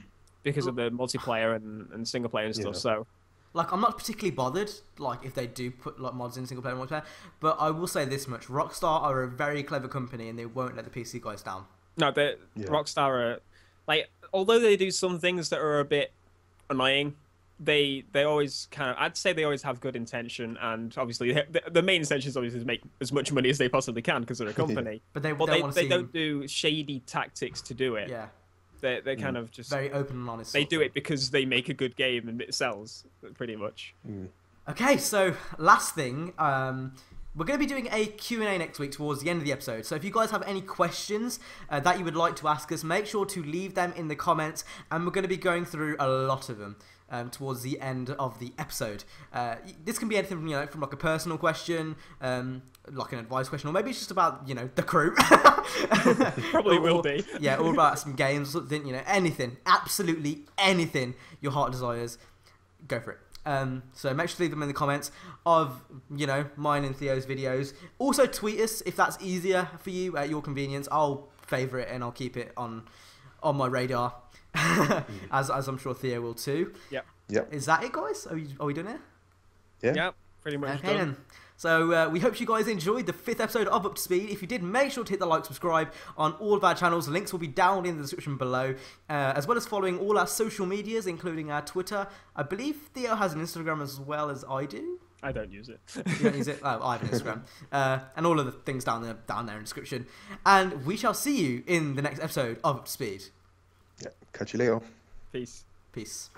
because of the multiplayer and single player and stuff. So like, I'm not particularly bothered, like, if they do put like mods in single player and multiplayer, but I will say this much: Rockstar are a very clever company, and they won't let the PC guys down. No, Rockstar are like, although they do some things that are a bit annoying, they always I'd say they always have good intention, and obviously the main intention is obviously to make as much money as they possibly can because they're a company. But they don't do shady tactics to do it. Yeah. They're kind of just very open and honest. They do it because they make a good game and it sells, pretty much. Okay, so last thing, we're going to be doing a Q&A next week towards the end of the episode. So if you guys have any questions that you would like to ask us, make sure to leave them in the comments, and we're going to be going through a lot of them towards the end of the episode. This can be anything from, from like a personal question, like an advice question, or maybe it's just about, the crew. Probably will be. Yeah, or about some games, something, anything, absolutely anything your heart desires, go for it. So make sure to leave them in the comments of, mine and Theo's videos. Also tweet us if that's easier for you at your convenience. I'll favourite it and I'll keep it on my radar, as I'm sure Theo will too. Yep. Is that it, guys? Are we done here? Yeah, pretty much okay, done. Then. So we hope you guys enjoyed the 5th episode of Up to Speed. If you did, make sure to hit the like, subscribe on all of our channels. Links will be down in the description below, as well as following all our social medias, including our Twitter. I believe Theo has an Instagram as well as I do. I don't use it. You don't use it? Oh, I have an Instagram. And all of the things down there in the description. And we shall see you in the next episode of Up to Speed. Yeah, catch you later. Peace. Peace.